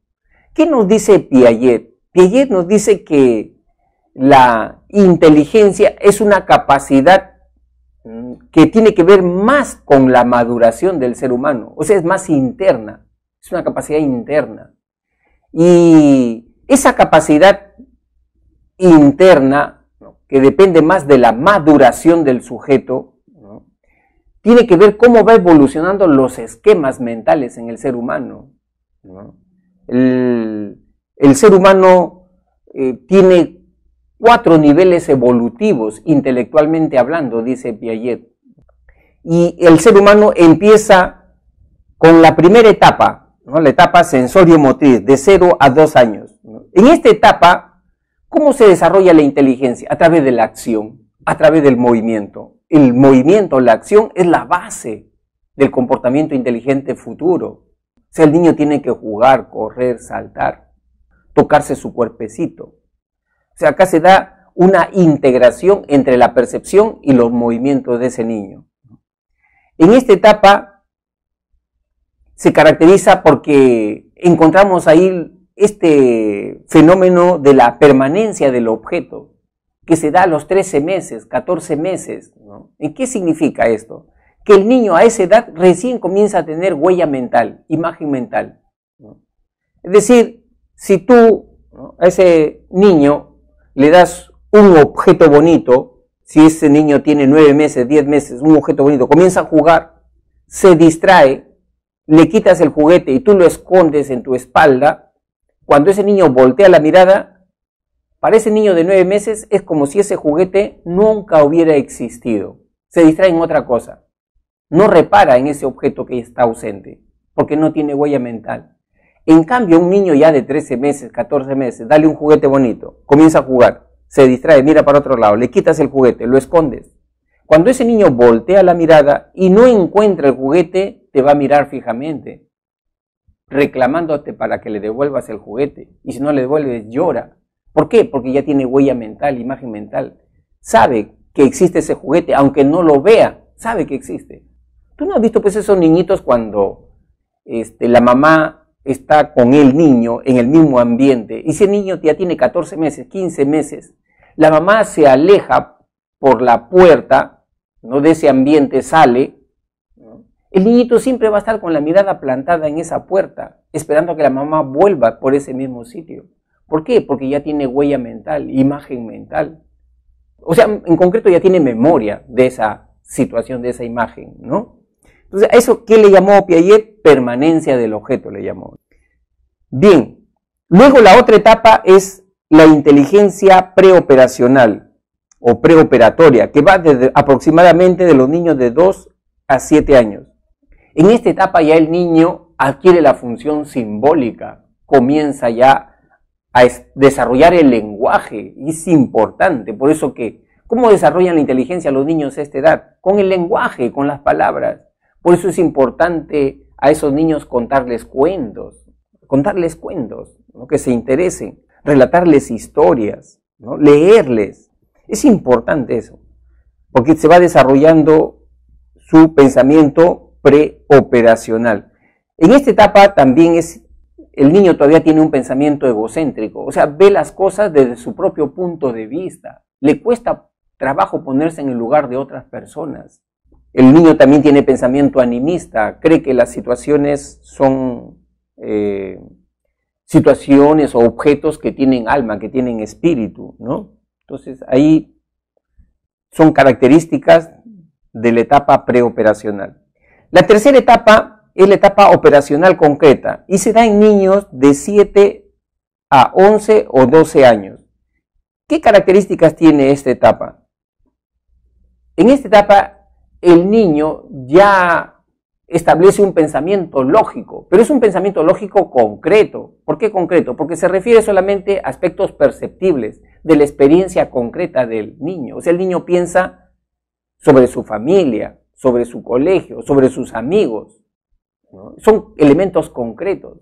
¿Qué nos dice Piaget? Piaget nos dice que la inteligencia es una capacidad que tiene que ver más con la maduración del ser humano, o sea, es más interna, es una capacidad interna. Y esa capacidad interna, ¿no?, que depende más de la maduración del sujeto, ¿no?, tiene que ver cómo va evolucionando los esquemas mentales en el ser humano, ¿no? El ser humano tiene 4 niveles evolutivos, intelectualmente hablando, dice Piaget. Y el ser humano empieza con la primera etapa, ¿no?, la etapa sensorio-motriz, de 0 a 2 años, ¿no? En esta etapa, ¿cómo se desarrolla la inteligencia? A través de la acción, a través del movimiento. El movimiento, la acción, es la base del comportamiento inteligente futuro. O sea, el niño tiene que jugar, correr, saltar, tocarse su cuerpecito. O sea, acá se da una integración entre la percepción y los movimientos de ese niño. En esta etapa se caracteriza porque encontramos ahí este fenómeno de la permanencia del objeto, que se da a los 13 meses, 14 meses, ¿no? ¿En qué significa esto? Que el niño a esa edad recién comienza a tener huella mental, imagen mental, ¿no? Es decir, si tú, ¿no?, a ese niño le das un objeto bonito, si ese niño tiene 9 meses, 10 meses, un objeto bonito, comienza a jugar, se distrae, le quitas el juguete y tú lo escondes en tu espalda, cuando ese niño voltea la mirada, para ese niño de 9 meses es como si ese juguete nunca hubiera existido. Se distrae en otra cosa. No repara en ese objeto que está ausente, porque no tiene huella mental. En cambio, un niño ya de 13 meses, 14 meses, dale un juguete bonito, comienza a jugar, se distrae, mira para otro lado, le quitas el juguete, lo escondes. Cuando ese niño voltea la mirada y no encuentra el juguete, te va a mirar fijamente, reclamándote para que le devuelvas el juguete. Y si no le devuelves, llora. ¿Por qué? Porque ya tiene huella mental, imagen mental. Sabe que existe ese juguete, aunque no lo vea, sabe que existe. ¿Tú no has visto pues esos niñitos cuando la mamá está con el niño en el mismo ambiente y ese niño ya tiene 14 meses, 15 meses, la mamá se aleja por la puerta, ¿no?, de ese ambiente, sale, ¿no? El niñito siempre va a estar con la mirada plantada en esa puerta, esperando a que la mamá vuelva por ese mismo sitio. ¿Por qué? Porque ya tiene huella mental, imagen mental. O sea, en concreto ya tiene memoria de esa situación, de esa imagen, ¿no? Entonces, ¿a eso qué le llamó Piaget? Permanencia del objeto le llamó. Bien, luego la otra etapa es la inteligencia preoperacional o preoperatoria, que va desde aproximadamente de los niños de 2 a 7 años. En esta etapa ya el niño adquiere la función simbólica, comienza ya a desarrollar el lenguaje, y es importante, por eso que, ¿cómo desarrollan la inteligencia los niños a esta edad? Con el lenguaje, con las palabras. Por eso es importante a esos niños contarles cuentos, ¿no?, que se interesen, relatarles historias, ¿no?, leerles. Es importante eso, porque se va desarrollando su pensamiento preoperacional. En esta etapa también el niño todavía tiene un pensamiento egocéntrico, o sea, ve las cosas desde su propio punto de vista. Le cuesta trabajo ponerse en el lugar de otras personas. El niño también tiene pensamiento animista, cree que las situaciones son situaciones o objetos que tienen alma, que tienen espíritu, ¿no? Entonces, ahí son características de la etapa preoperacional. La tercera etapa es la etapa operacional concreta y se da en niños de 7 a 11 o 12 años. ¿Qué características tiene esta etapa? En esta etapa el niño ya establece un pensamiento lógico, pero es un pensamiento lógico concreto. ¿Por qué concreto? Porque se refiere solamente a aspectos perceptibles de la experiencia concreta del niño. O sea, el niño piensa sobre su familia, sobre su colegio, sobre sus amigos, ¿no? Son elementos concretos.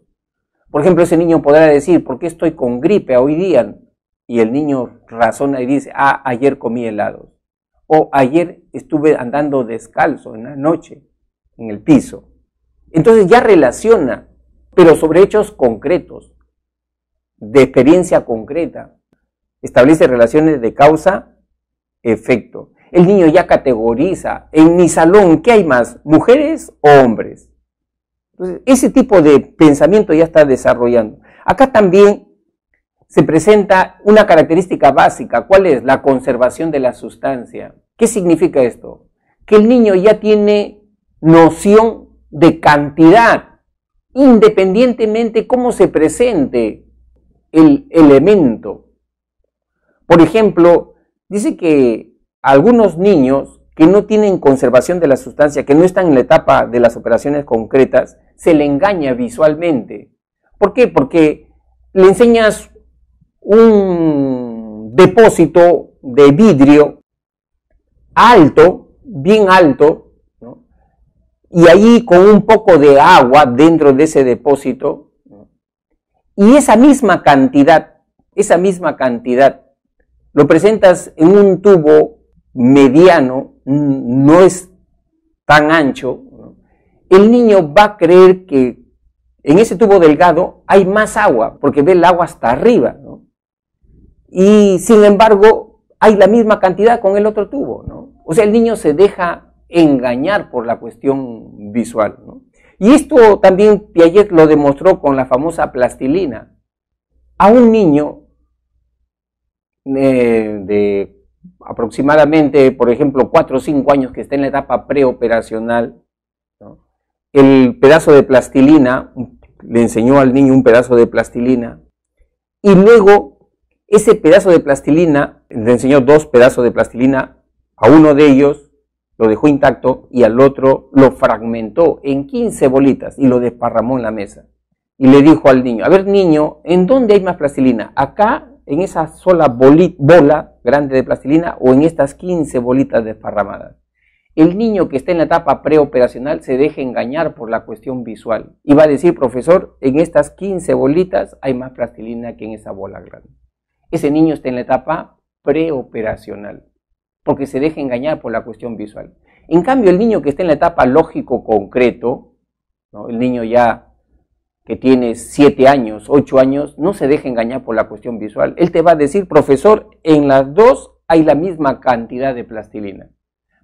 Por ejemplo, ese niño podrá decir, ¿por qué estoy con gripe hoy día? Y el niño razona y dice, ayer comí helados. O ayer estuve andando descalzo en la noche, en el piso. Entonces ya relaciona, pero sobre hechos concretos, de experiencia concreta. Establece relaciones de causa-efecto. El niño ya categoriza, en mi salón, ¿qué hay más? ¿Mujeres o hombres? Entonces, ese tipo de pensamiento ya está desarrollando. Acá también se presenta una característica básica. ¿Cuál es? La conservación de la sustancia. ¿Qué significa esto? Que el niño ya tiene noción de cantidad, independientemente cómo se presente el elemento. Por ejemplo, dice que algunos niños que no tienen conservación de la sustancia, que no están en la etapa de las operaciones concretas, se le engaña visualmente. ¿Por qué? Porque le enseñas un depósito de vidrio alto, bien alto, ¿no?, y ahí con un poco de agua dentro de ese depósito, ¿no?, y esa misma cantidad, lo presentas en un tubo mediano, no es tan ancho, ¿no?, el niño va a creer que en ese tubo delgado hay más agua, porque ve el agua hasta arriba, ¿no?, y sin embargo hay la misma cantidad con el otro tubo, ¿no? O sea, el niño se deja engañar por la cuestión visual, ¿no? Y esto también Piaget lo demostró con la famosa plastilina. A un niño de aproximadamente, por ejemplo, 4 o 5 años que está en la etapa preoperacional, ¿no?, el pedazo de plastilina, le enseñó al niño un pedazo de plastilina, y luego ese pedazo de plastilina, le enseñó 2 pedazos de plastilina, a uno de ellos lo dejó intacto y al otro lo fragmentó en 15 bolitas y lo desparramó en la mesa. Y le dijo al niño, a ver niño, ¿en dónde hay más plastilina? ¿Acá, en esa sola bola grande de plastilina o en estas 15 bolitas desparramadas? El niño que está en la etapa preoperacional se deja engañar por la cuestión visual y va a decir, profesor, en estas 15 bolitas hay más plastilina que en esa bola grande. Ese niño está en la etapa preoperacional porque se deja engañar por la cuestión visual. En cambio, el niño que está en la etapa lógico-concreto, ¿no? El niño ya que tiene 7 años, 8 años, no se deja engañar por la cuestión visual. Él te va a decir, profesor, en las dos hay la misma cantidad de plastilina.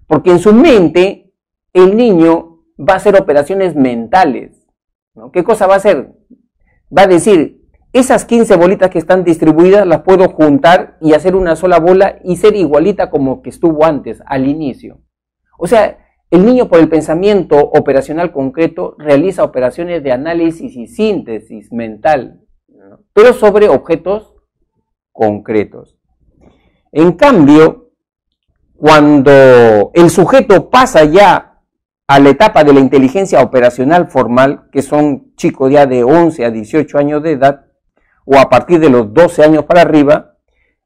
Porque en su mente, el niño va a hacer operaciones mentales, ¿no? ¿Qué cosa va a hacer? Va a decir, esas 15 bolitas que están distribuidas las puedo juntar y hacer una sola bola y ser igualita como que estuvo antes, al inicio. O sea, el niño por el pensamiento operacional concreto realiza operaciones de análisis y síntesis mental, ¿no? Pero sobre objetos concretos. En cambio, cuando el sujeto pasa ya a la etapa de la inteligencia operacional formal, que son chicos ya de 11 a 18 años de edad, o a partir de los 12 años para arriba,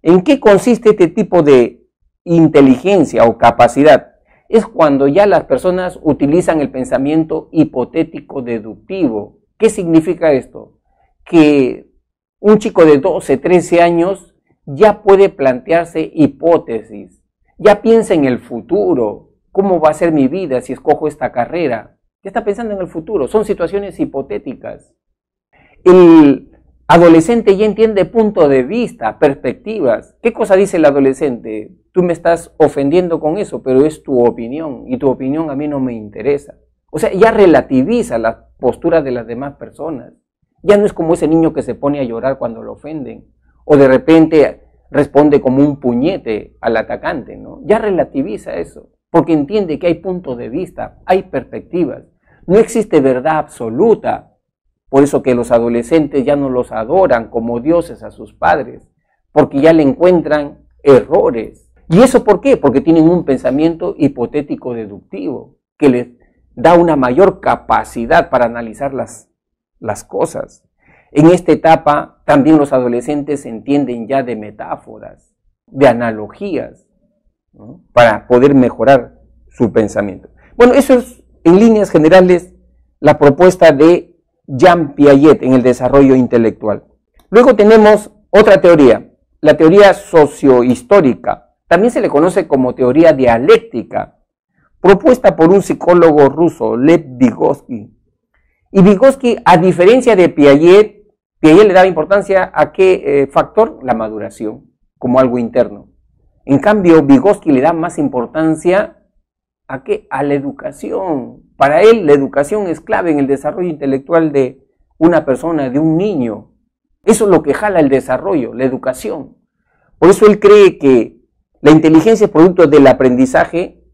¿en qué consiste este tipo de inteligencia o capacidad? Es cuando ya las personas utilizan el pensamiento hipotético deductivo. ¿Qué significa esto? Que un chico de 12, 13 años ya puede plantearse hipótesis, ya piensa en el futuro, cómo va a ser mi vida si escojo esta carrera. Ya está pensando en el futuro, son situaciones hipotéticas. El adolescente ya entiende punto de vista, perspectivas. ¿Qué cosa dice el adolescente? Tú me estás ofendiendo con eso, pero es tu opinión y tu opinión a mí no me interesa. O sea, ya relativiza las posturas de las demás personas. Ya no es como ese niño que se pone a llorar cuando lo ofenden o de repente responde como un puñete al atacante, ¿no? Ya relativiza eso porque entiende que hay puntos de vista, hay perspectivas. No existe verdad absoluta. Por eso que los adolescentes ya no los adoran como dioses a sus padres, porque ya le encuentran errores. ¿Y eso por qué? Porque tienen un pensamiento hipotético deductivo, que les da una mayor capacidad para analizar las cosas. En esta etapa también los adolescentes entienden ya de metáforas, de analogías, ¿no? Para poder mejorar su pensamiento. Bueno, eso es en líneas generales la propuesta de Jean Piaget en el desarrollo intelectual. Luego tenemos otra teoría, la teoría sociohistórica. También se le conoce como teoría dialéctica, propuesta por un psicólogo ruso, Lev Vygotsky. Y Vygotsky, a diferencia de Piaget, Piaget le daba importancia a qué factor, la maduración, como algo interno. En cambio, Vygotsky le da más importancia a qué, a la educación. Para él, la educación es clave en el desarrollo intelectual de una persona, de un niño. Eso es lo que jala el desarrollo, la educación. Por eso él cree que la inteligencia es producto del aprendizaje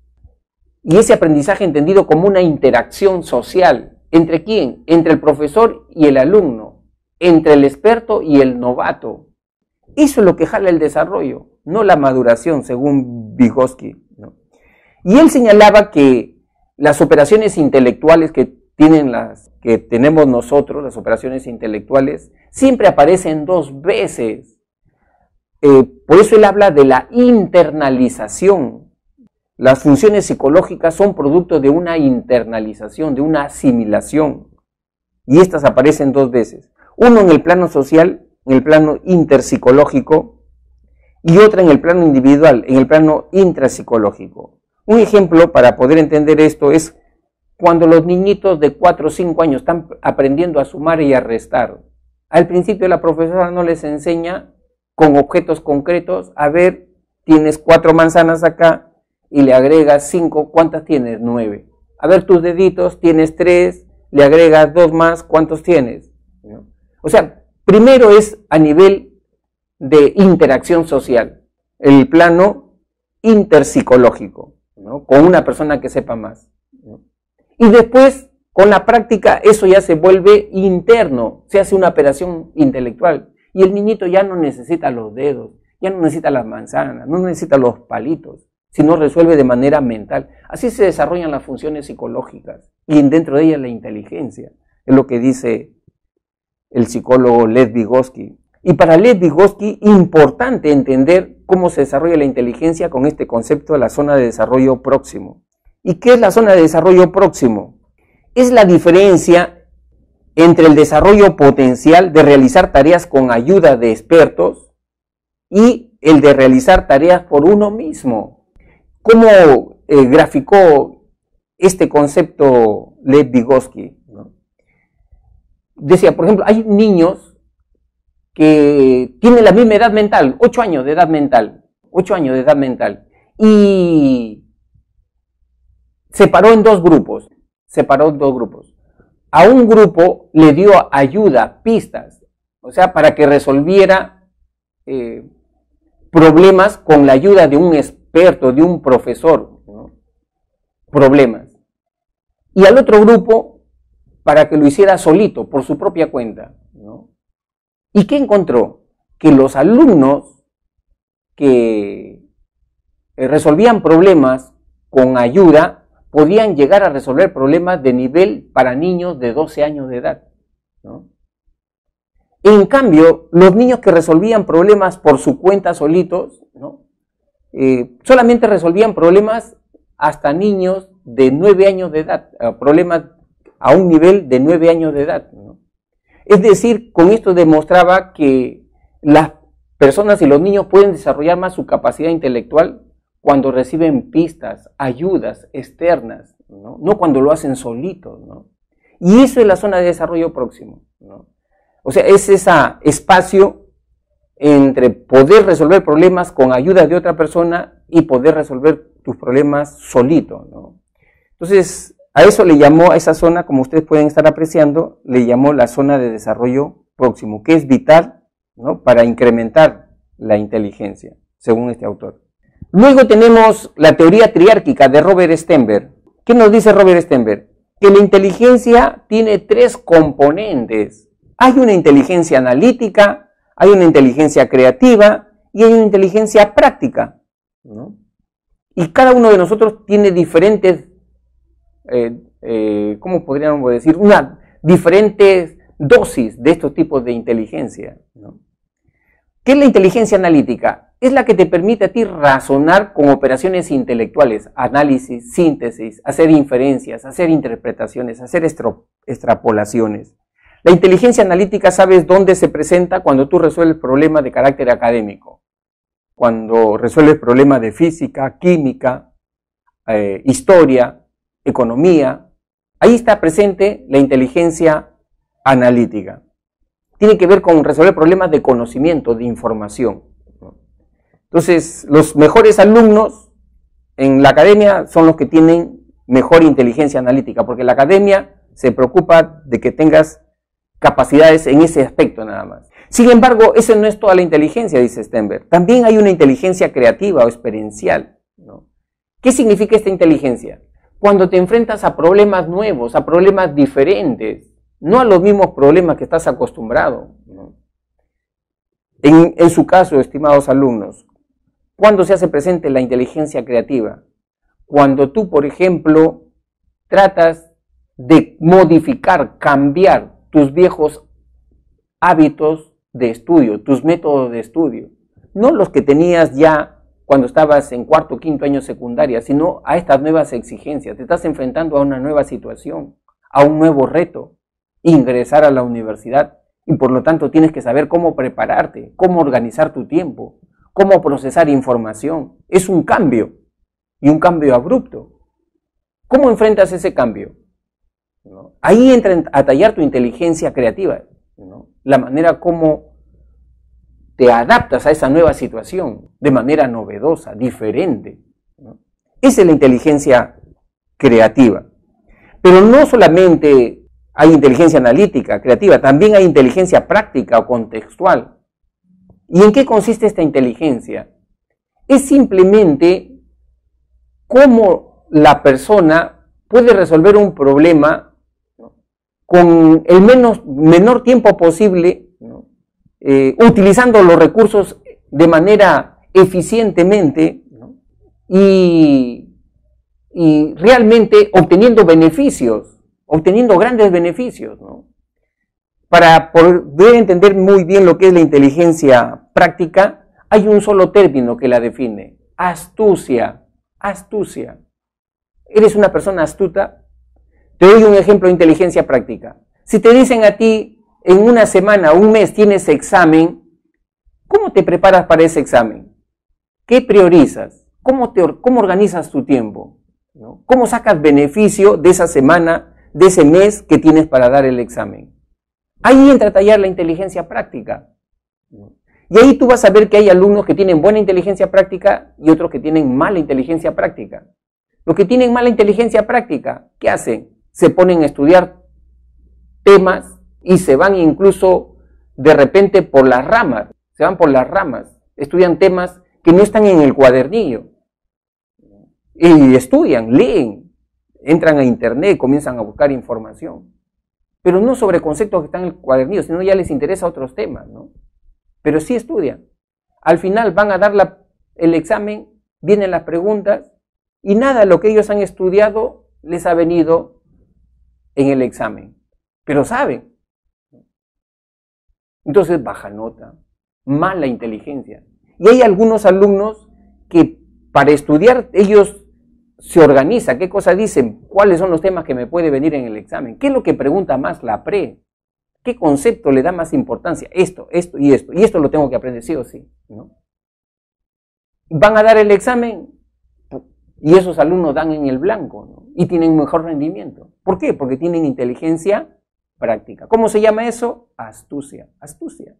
y ese aprendizaje entendido como una interacción social. ¿Entre quién? Entre el profesor y el alumno, entre el experto y el novato. Eso es lo que jala el desarrollo, no la maduración, según Vygotsky, ¿no? Y él señalaba que las operaciones intelectuales que tenemos nosotros, las operaciones intelectuales, siempre aparecen 2 veces. Por eso él habla de la internalización. Las funciones psicológicas son producto de una internalización, de una asimilación. Y estas aparecen 2 veces. Uno en el plano social, en el plano interpsicológico, y otra en el plano individual, en el plano intrapsicológico. Un ejemplo para poder entender esto es cuando los niñitos de 4 o 5 años están aprendiendo a sumar y a restar. Al principio la profesora no les enseña con objetos concretos, a ver, tienes 4 manzanas acá y le agregas 5, ¿cuántas tienes? 9. A ver tus deditos, tienes 3, le agregas 2 más, ¿cuántos tienes? ¿No? O sea, primero es a nivel de interacción social, el plano interpsicológico, ¿no? Con una persona que sepa más, ¿no? Y después, con la práctica, eso ya se vuelve interno, se hace una operación intelectual. Y el niñito ya no necesita los dedos, ya no necesita las manzanas, no necesita los palitos, sino resuelve de manera mental. Así se desarrollan las funciones psicológicas y dentro de ellas la inteligencia. Es lo que dice el psicólogo Lev Vygotsky. Y para Lev Vygotsky, importante entender cómo se desarrolla la inteligencia con este concepto de la zona de desarrollo próximo. ¿Y qué es la zona de desarrollo próximo? Es la diferencia entre el desarrollo potencial de realizar tareas con ayuda de expertos y el de realizar tareas por uno mismo. Como graficó este concepto Lev Vygotsky, ¿no? Decía, por ejemplo, hay niños que tienen la misma edad mental, 8 años de edad mental, 8 años de edad mental, y separó en dos grupos. A un grupo le dio ayuda, pistas, o sea, para que resolviera problemas con la ayuda de un experto, de un profesor, ¿no? Problemas. Y al otro grupo, para que lo hiciera solito, por su propia cuenta, ¿no? ¿Y qué encontró? Que los alumnos que resolvían problemas con ayuda podían llegar a resolver problemas de nivel para niños de 12 años de edad, ¿no? En cambio, los niños que resolvían problemas por su cuenta solitos, ¿no? Solamente resolvían problemas hasta niños de 9 años de edad, problemas a un nivel de 9 años de edad, ¿no? Es decir, con esto demostraba que las personas y los niños pueden desarrollar más su capacidad intelectual cuando reciben pistas, ayudas externas, ¿no? No cuando lo hacen solitos, ¿no? Y eso es la zona de desarrollo próximo, ¿no? O sea, es ese espacio entre poder resolver problemas con ayuda de otra persona y poder resolver tus problemas solito, ¿no? Entonces, a eso le llamó, a esa zona, como ustedes pueden estar apreciando, le llamó la zona de desarrollo próximo, que es vital, ¿no? Para incrementar la inteligencia, según este autor. Luego tenemos la teoría triárquica de Robert Stenberg. ¿Qué nos dice Robert Stenberg? Que la inteligencia tiene 3 componentes. Hay una inteligencia analítica, hay una inteligencia creativa y hay una inteligencia práctica, ¿no? Y cada uno de nosotros tiene diferentes, ¿cómo podríamos decir? Diferentes dosis de estos tipos de inteligencia, ¿no? ¿Qué es la inteligencia analítica? Es la que te permite a ti razonar con operaciones intelectuales, análisis, síntesis, hacer inferencias, hacer interpretaciones, hacer extrapolaciones. La inteligencia analítica, ¿sabes dónde se presenta? Cuando tú resuelves problemas de carácter académico, cuando resuelves problemas de física, química, historia, economía. Ahí está presente la inteligencia analítica. Tiene que ver con resolver problemas de conocimiento, de información. Entonces, los mejores alumnos en la academia son los que tienen mejor inteligencia analítica, porque la academia se preocupa de que tengas capacidades en ese aspecto nada más. Sin embargo, esa no es toda la inteligencia, dice Stenberg. También hay una inteligencia creativa o experiencial, ¿no? ¿Qué significa esta inteligencia? Cuando te enfrentas a problemas nuevos, a problemas diferentes, no a los mismos problemas que estás acostumbrado, ¿no? En su caso, estimados alumnos, ¿cuándo se hace presente la inteligencia creativa? Cuando tú, por ejemplo, tratas de modificar, cambiar tus viejos hábitos de estudio, tus métodos de estudio, no los que tenías ya cuando estabas en 4º o 5º año secundaria, sino a estas nuevas exigencias. Te estás enfrentando a una nueva situación, a un nuevo reto, ingresar a la universidad, y por lo tanto tienes que saber cómo prepararte, cómo organizar tu tiempo, cómo procesar información. Es un cambio, y un cambio abrupto. ¿Cómo enfrentas ese cambio? ¿No? Ahí entra a tallar tu inteligencia creativa, ¿no? La manera como te adaptas a esa nueva situación de manera novedosa, diferente, ¿no? Esa es la inteligencia creativa. Pero no solamente hay inteligencia analítica, creativa, también hay inteligencia práctica o contextual. ¿Y en qué consiste esta inteligencia? Es simplemente cómo la persona puede resolver un problema, ¿no?, con el menor tiempo posible, ¿no?, utilizando los recursos de manera eficientemente, ¿no?, y realmente obteniendo beneficios, obteniendo grandes beneficios, ¿no? Para poder entender muy bien lo que es la inteligencia práctica, hay un solo término que la define: astucia. Astucia. ¿Eres una persona astuta? Te doy un ejemplo de inteligencia práctica. Si te dicen a ti, en una semana o un mes tienes examen, ¿cómo te preparas para ese examen? ¿Qué priorizas? ¿Cómo organizas tu tiempo? ¿no? ¿Cómo sacas beneficio de esa semana, de ese mes que tienes para dar el examen? Ahí entra a tallar la inteligencia práctica, ¿no? Y ahí tú vas a ver que hay alumnos que tienen buena inteligencia práctica y otros que tienen mala inteligencia práctica. Los que tienen mala inteligencia práctica, ¿qué hacen? Se ponen a estudiar temas y se van incluso de repente por las ramas, se van por las ramas, estudian temas que no están en el cuadernillo. Y estudian, leen, entran a internet, comienzan a buscar información. Pero no sobre conceptos que están en el cuadernillo, sino ya les interesa otros temas, ¿no? Pero sí estudian. Al final van a dar el examen, vienen las preguntas, y nada de lo que ellos han estudiado les ha venido en el examen. Pero saben. Entonces, baja nota, mala inteligencia. Y hay algunos alumnos que para estudiar ellos se organizan, qué cosas dicen, cuáles son los temas que me puede venir en el examen, qué es lo que pregunta más la pre, qué concepto le da más importancia, esto y esto lo tengo que aprender sí o sí, ¿no? Van a dar el examen y esos alumnos dan en el blanco, ¿no? Y tienen mejor rendimiento. ¿Por qué? Porque tienen inteligencia práctica. ¿Cómo se llama eso? Astucia, astucia.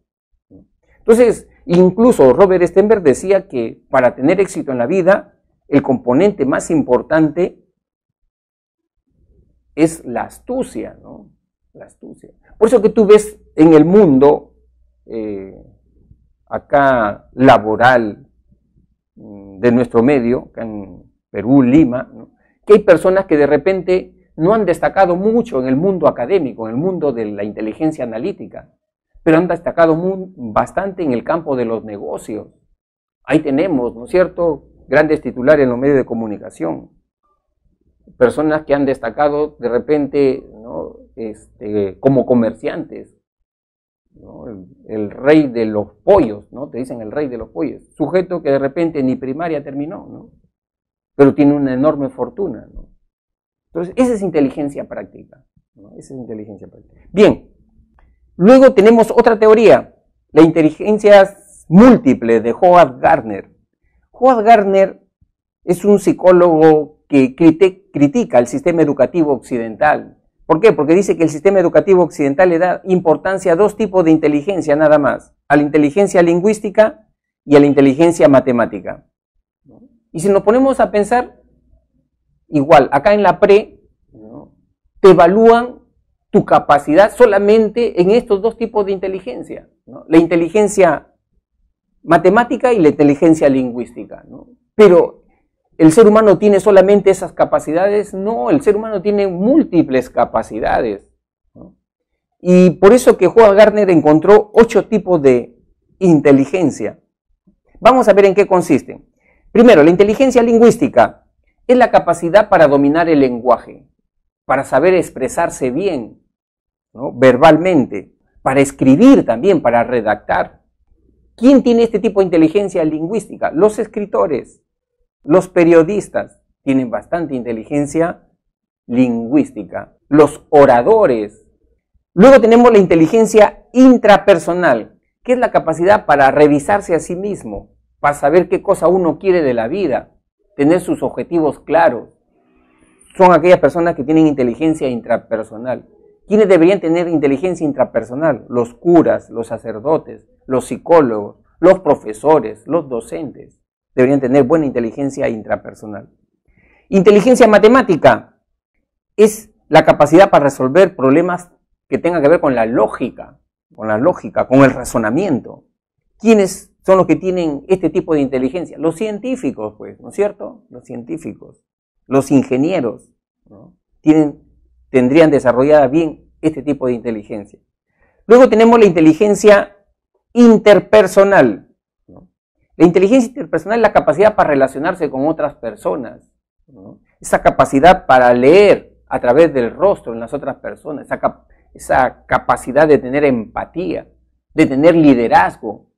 Entonces, incluso Robert Stenberg decía que para tener éxito en la vida, el componente más importante es la astucia, ¿no? La astucia. Por eso que tú ves en el mundo, acá laboral, de nuestro medio, acá en Perú, Lima, ¿no? Que hay personas que de repente no han destacado mucho en el mundo académico, en el mundo de la inteligencia analítica, pero han destacado bastante en el campo de los negocios. Ahí tenemos, ¿no es cierto?, grandes titulares en los medios de comunicación, personas que han destacado de repente, ¿no?, como comerciantes, ¿no? El rey de los pollos, ¿no? Te dicen el rey de los pollos, sujeto que de repente ni primaria terminó, ¿no? Pero tiene una enorme fortuna, ¿no? Entonces, esa es inteligencia práctica, ¿no? Esa es inteligencia práctica. Bien, luego tenemos otra teoría, la inteligencia múltiple de Howard Gardner. Howard Gardner es un psicólogo que critica el sistema educativo occidental. ¿Por qué? Porque dice que el sistema educativo occidental le da importancia a dos tipos de inteligencia nada más, a la inteligencia lingüística y a la inteligencia matemática. Y si nos ponemos a pensar, igual, acá en la pre, ¿no?, te evalúan tu capacidad solamente en estos dos tipos de inteligencia, ¿no? La inteligencia matemática y la inteligencia lingüística, ¿no? Pero ¿el ser humano tiene solamente esas capacidades? No, el ser humano tiene múltiples capacidades, ¿no? Y por eso que Howard Gardner encontró 8 tipos de inteligencia. Vamos a ver en qué consisten. Primero, la inteligencia lingüística es la capacidad para dominar el lenguaje, para saber expresarse bien, ¿no?, verbalmente, para escribir también, para redactar. ¿Quién tiene este tipo de inteligencia lingüística? Los escritores. Los periodistas tienen bastante inteligencia lingüística. Los oradores. Luego tenemos la inteligencia intrapersonal, que es la capacidad para revisarse a sí mismo, para saber qué cosa uno quiere de la vida, tener sus objetivos claros. Son aquellas personas que tienen inteligencia intrapersonal. ¿Quiénes deberían tener inteligencia intrapersonal? Los curas, los sacerdotes, los psicólogos, los profesores, los docentes. Deberían tener buena inteligencia intrapersonal. Inteligencia matemática es la capacidad para resolver problemas que tengan que ver con la lógica, con el razonamiento. ¿Quiénes son los que tienen este tipo de inteligencia? Los científicos, pues, ¿no es cierto? Los científicos, los ingenieros, ¿no?, tendrían desarrollada bien este tipo de inteligencia. Luego tenemos la inteligencia interpersonal, ¿no? La inteligencia interpersonal es la capacidad para relacionarse con otras personas, ¿no? Esa capacidad para leer a través del rostro en las otras personas, esa capacidad de tener empatía, de tener liderazgo.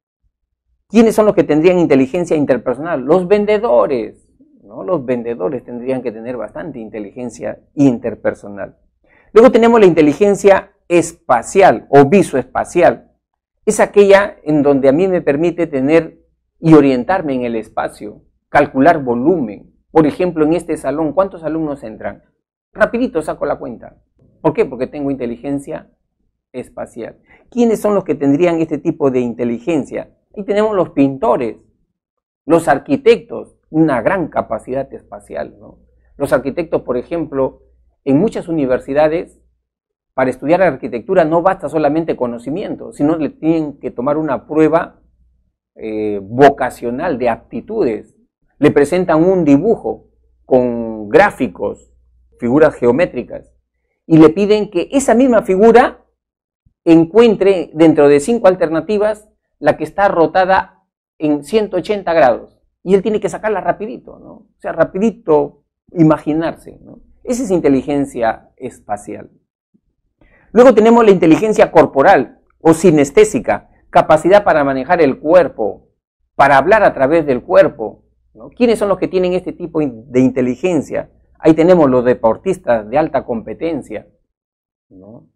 ¿Quiénes son los que tendrían inteligencia interpersonal? Los vendedores, ¿no? Los vendedores tendrían que tener bastante inteligencia interpersonal. Luego tenemos la inteligencia espacial o visoespacial. Es aquella en donde a mí me permite tener y orientarme en el espacio, calcular volumen, por ejemplo, en este salón, ¿cuántos alumnos entran? Rapidito saco la cuenta. ¿Por qué? Porque tengo inteligencia espacial. ¿Quiénes son los que tendrían este tipo de inteligencia? Ahí tenemos los pintores, los arquitectos, una gran capacidad espacial, ¿no? Los arquitectos, por ejemplo, en muchas universidades, para estudiar arquitectura no basta solamente conocimiento, sino le tienen que tomar una prueba vocacional de aptitudes. Le presentan un dibujo con gráficos, figuras geométricas, y le piden que esa misma figura encuentre dentro de 5 alternativas la que está rotada en 180 grados. Y él tiene que sacarla rapidito, ¿no? O sea, rapidito imaginarse, ¿no? Esa es inteligencia espacial. Luego tenemos la inteligencia corporal o sinestésica, capacidad para manejar el cuerpo, para hablar a través del cuerpo, ¿no? ¿Quiénes son los que tienen este tipo de inteligencia? Ahí tenemos los deportistas de alta competencia, ¿no?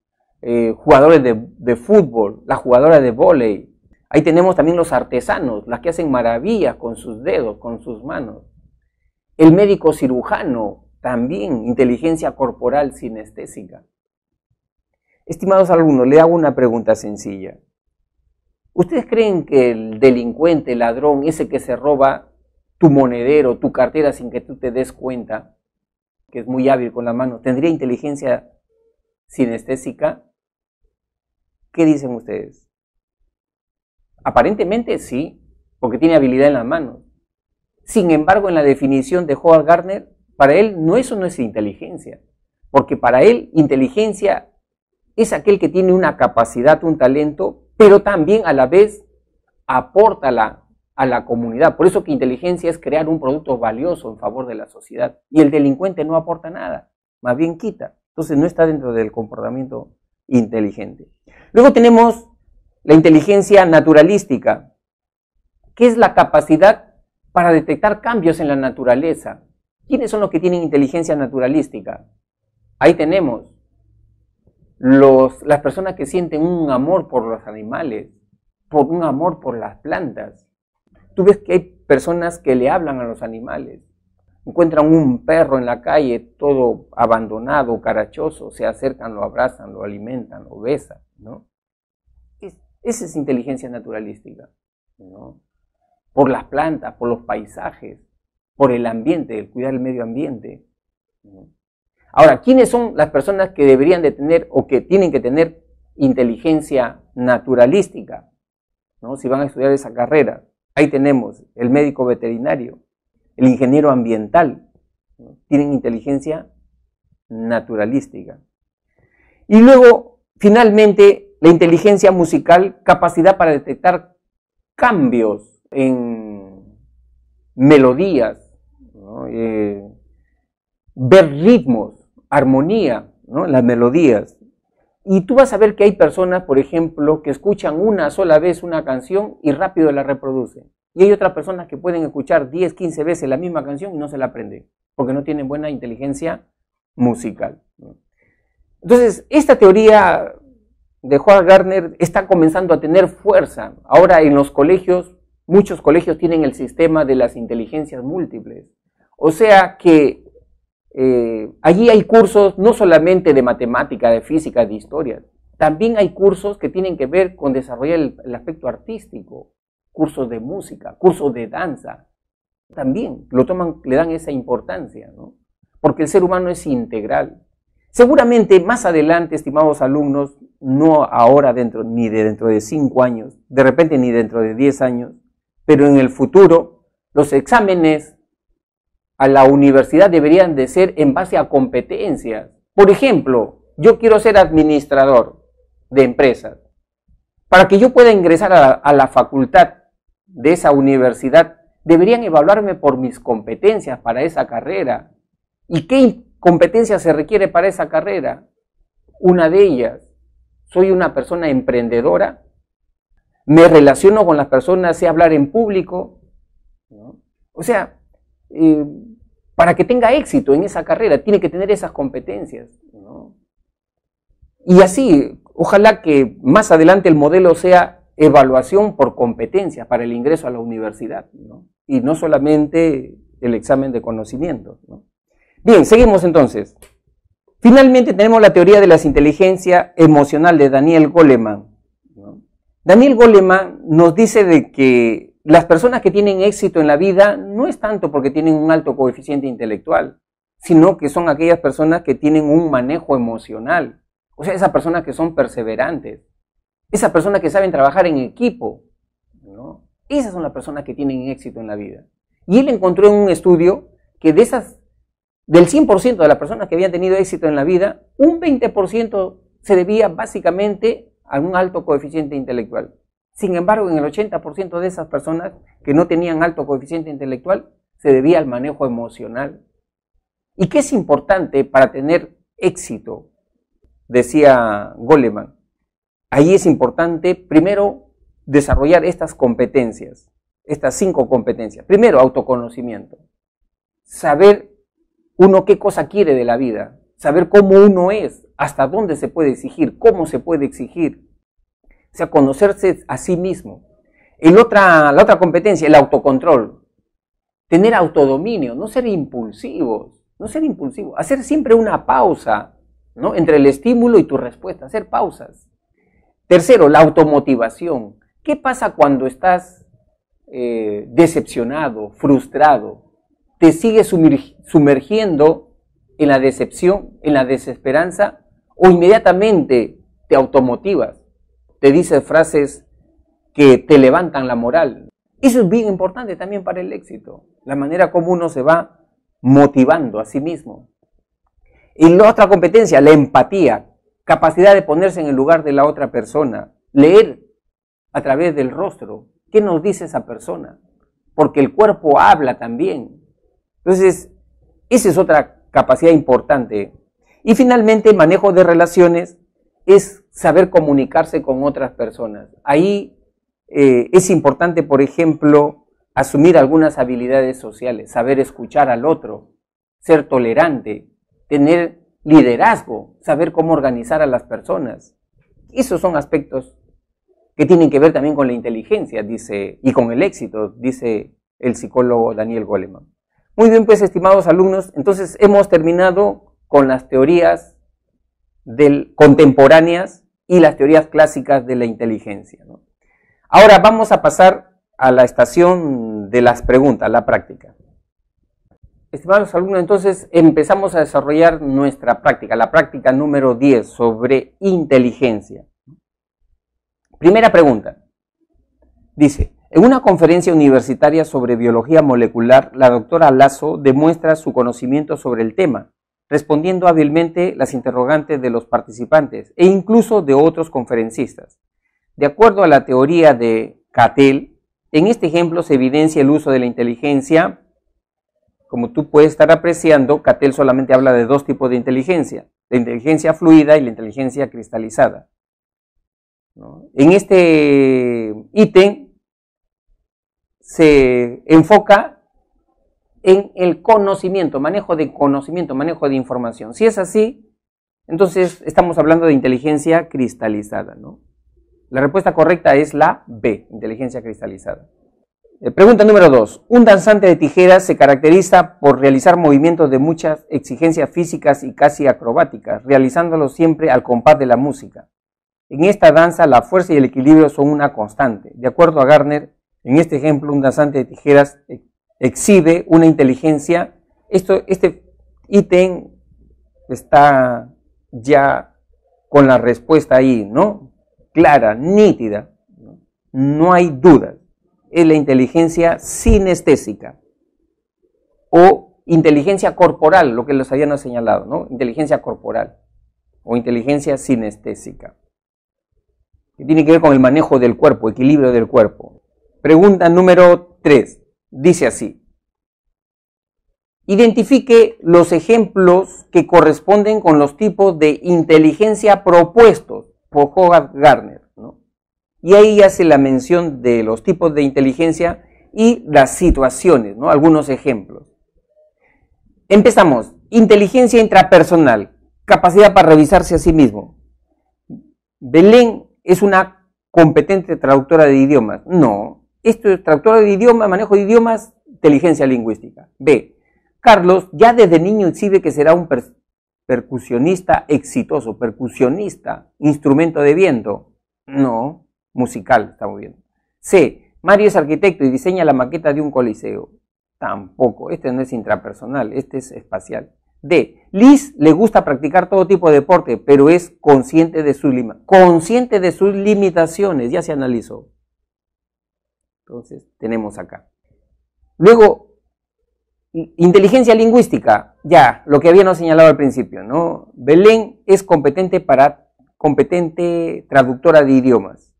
Jugadores de fútbol, las jugadoras de vóley. Ahí tenemos también los artesanos, las que hacen maravillas con sus dedos, con sus manos. El médico cirujano, también inteligencia corporal sinestésica. Estimados alumnos, le hago una pregunta sencilla. ¿Ustedes creen que el delincuente, el ladrón, ese que se roba tu monedero, tu cartera sin que tú te des cuenta, que es muy hábil con las manos, tendría inteligencia sinestésica? ¿Qué dicen ustedes? Aparentemente sí, porque tiene habilidad en las manos. Sin embargo, en la definición de Howard Gardner, para él eso no es inteligencia, porque para él inteligencia es aquel que tiene una capacidad, un talento, pero también a la vez aporta a la comunidad. Por eso que inteligencia es crear un producto valioso en favor de la sociedad. Y el delincuente no aporta nada, más bien quita. Entonces no está dentro del comportamiento inteligente. Luego tenemos la inteligencia naturalística, que es la capacidad para detectar cambios en la naturaleza. ¿Quiénes son los que tienen inteligencia naturalística? Ahí tenemos las personas que sienten un amor por los animales, por un amor por las plantas. Tú ves que hay personas que le hablan a los animales. Encuentran un perro en la calle todo abandonado, carachoso, se acercan, lo abrazan, lo alimentan, lo besan, ¿no? Esa es inteligencia naturalística, ¿no? Por las plantas, por los paisajes, por el ambiente, el cuidar el medio ambiente, ¿no? Ahora, ¿quiénes son las personas que deberían de tener o que tienen que tener inteligencia naturalística, ¿no? Si van a estudiar esa carrera? Ahí tenemos el médico veterinario, el ingeniero ambiental, ¿no? Tienen inteligencia naturalística. Y luego, finalmente, la inteligencia musical, capacidad para detectar cambios en melodías, ¿no? Ver ritmos, armonía, ¿no? Las melodías. Y tú vas a ver que hay personas, por ejemplo, que escuchan una sola vez una canción y rápido la reproducen. Y hay otras personas que pueden escuchar 10, 15 veces la misma canción y no se la aprenden, porque no tienen buena inteligencia musical, ¿no? Entonces, esta teoría de Howard Gardner está comenzando a tener fuerza. Ahora en los colegios, muchos colegios tienen el sistema de las inteligencias múltiples. O sea que allí hay cursos no solamente de matemática, de física, de historia, también hay cursos que tienen que ver con desarrollar el aspecto artístico, cursos de música, cursos de danza, también lo toman, le dan esa importancia, ¿no? Porque el ser humano es integral. Seguramente más adelante, estimados alumnos, no ahora ni dentro de 5 años, de repente ni dentro de 10 años, pero en el futuro, los exámenes a la universidad deberían de ser en base a competencias. Por ejemplo, yo quiero ser administrador de empresas. Para que yo pueda ingresar a la facultad de esa universidad, deberían evaluarme por mis competencias para esa carrera. ¿Y qué competencia se requiere para esa carrera? Una de ellas, soy una persona emprendedora, me relaciono con las personas, sé hablar en público, ¿no? O sea, para que tenga éxito en esa carrera, tiene que tener esas competencias, ¿no? Y así, ojalá que más adelante el modelo sea evaluación por competencias para el ingreso a la universidad, ¿no? Y no solamente el examen de conocimiento, ¿no? Bien, seguimos entonces. Finalmente tenemos la teoría de la inteligencia emocional de Daniel Goleman, ¿no? Daniel Goleman nos dice de que las personas que tienen éxito en la vida no es tanto porque tienen un alto coeficiente intelectual, sino que son aquellas personas que tienen un manejo emocional. O sea, esas personas que son perseverantes, esas personas que saben trabajar en equipo, ¿no? Esas son las personas que tienen éxito en la vida. Y él encontró en un estudio que del 100% de las personas que habían tenido éxito en la vida, un 20% se debía básicamente a un alto coeficiente intelectual. Sin embargo, en el 80% de esas personas que no tenían alto coeficiente intelectual, se debía al manejo emocional. ¿Y qué es importante para tener éxito? Decía Goleman. Ahí es importante, primero, desarrollar estas competencias, estas 5 competencias. Primero, autoconocimiento. Saber uno qué cosa quiere de la vida, saber cómo uno es, hasta dónde se puede exigir, cómo se puede exigir. O sea, conocerse a sí mismo. La otra competencia, el autocontrol. Tener autodominio, no ser impulsivos, hacer siempre una pausa, ¿no?, entre el estímulo y tu respuesta, hacer pausas. Tercero, la automotivación. ¿Qué pasa cuando estás decepcionado, frustrado? ¿Te sigues sumergiendo en la decepción, en la desesperanza, o inmediatamente te automotivas? Te dices frases que te levantan la moral. Eso es bien importante también para el éxito, la manera como uno se va motivando a sí mismo. Y la otra competencia, la empatía, capacidad de ponerse en el lugar de la otra persona, leer a través del rostro, ¿qué nos dice esa persona? Porque el cuerpo habla también. Entonces, esa es otra capacidad importante. Y finalmente, manejo de relaciones es saber comunicarse con otras personas. Ahí es importante, por ejemplo, asumir algunas habilidades sociales, saber escuchar al otro, ser tolerante, tener liderazgo, saber cómo organizar a las personas. Esos son aspectos que tienen que ver también con la inteligencia, dice, y con el éxito, dice el psicólogo Daniel Goleman. Muy bien, pues, estimados alumnos, entonces hemos terminado con las teorías contemporáneas y las teorías clásicas de la inteligencia, ¿no? Ahora vamos a pasar a la estación de las preguntas, la práctica. Estimados alumnos, entonces empezamos a desarrollar nuestra práctica, la práctica número 10 sobre inteligencia. Primera pregunta. Dice, en una conferencia universitaria sobre biología molecular, la doctora Lazo demuestra su conocimiento sobre el tema, respondiendo hábilmente las interrogantes de los participantes e incluso de otros conferencistas. De acuerdo a la teoría de Cattell, en este ejemplo se evidencia el uso de la inteligencia. Como tú puedes estar apreciando, Cattell solamente habla de 2 tipos de inteligencia, la inteligencia fluida y la inteligencia cristalizada, ¿no? En este ítem se enfoca en el conocimiento, manejo de información. Si es así, entonces estamos hablando de inteligencia cristalizada, ¿no? La respuesta correcta es la B, inteligencia cristalizada. Pregunta número 2. Un danzante de tijeras se caracteriza por realizar movimientos de muchas exigencias físicas y casi acrobáticas, realizándolos siempre al compás de la música. En esta danza la fuerza y el equilibrio son una constante. De acuerdo a Gardner, en este ejemplo un danzante de tijeras exhibe una inteligencia. Este ítem está ya con la respuesta ahí, ¿no? Clara, nítida, no hay dudas. Es la inteligencia sinestésica o inteligencia corporal, lo que les habían señalado, ¿no? Inteligencia corporal o inteligencia sinestésica, que tiene que ver con el manejo del cuerpo, equilibrio del cuerpo. Pregunta número 3, dice así. Identifique los ejemplos que corresponden con los tipos de inteligencia propuestos por Howard Gardner, ¿no? Y ahí hace la mención de los tipos de inteligencia y las situaciones, ¿no? Algunos ejemplos. Empezamos. Inteligencia intrapersonal, capacidad para revisarse a sí mismo. Belén es una competente traductora de idiomas. No, esto es traductora de idiomas, manejo de idiomas, inteligencia lingüística. B. Carlos ya desde niño exhibe que será un percusionista exitoso. Percusionista, instrumento de viento. No, musical, estamos viendo. C. Mario es arquitecto y diseña la maqueta de un coliseo. Tampoco, este no es intrapersonal, este es espacial. D. Liz le gusta practicar todo tipo de deporte, pero es consciente de sus limitaciones, ya se analizó. Entonces, tenemos acá. Luego, inteligencia lingüística, ya, lo que habíamos señalado al principio, ¿no? Belén es competente traductora de idiomas.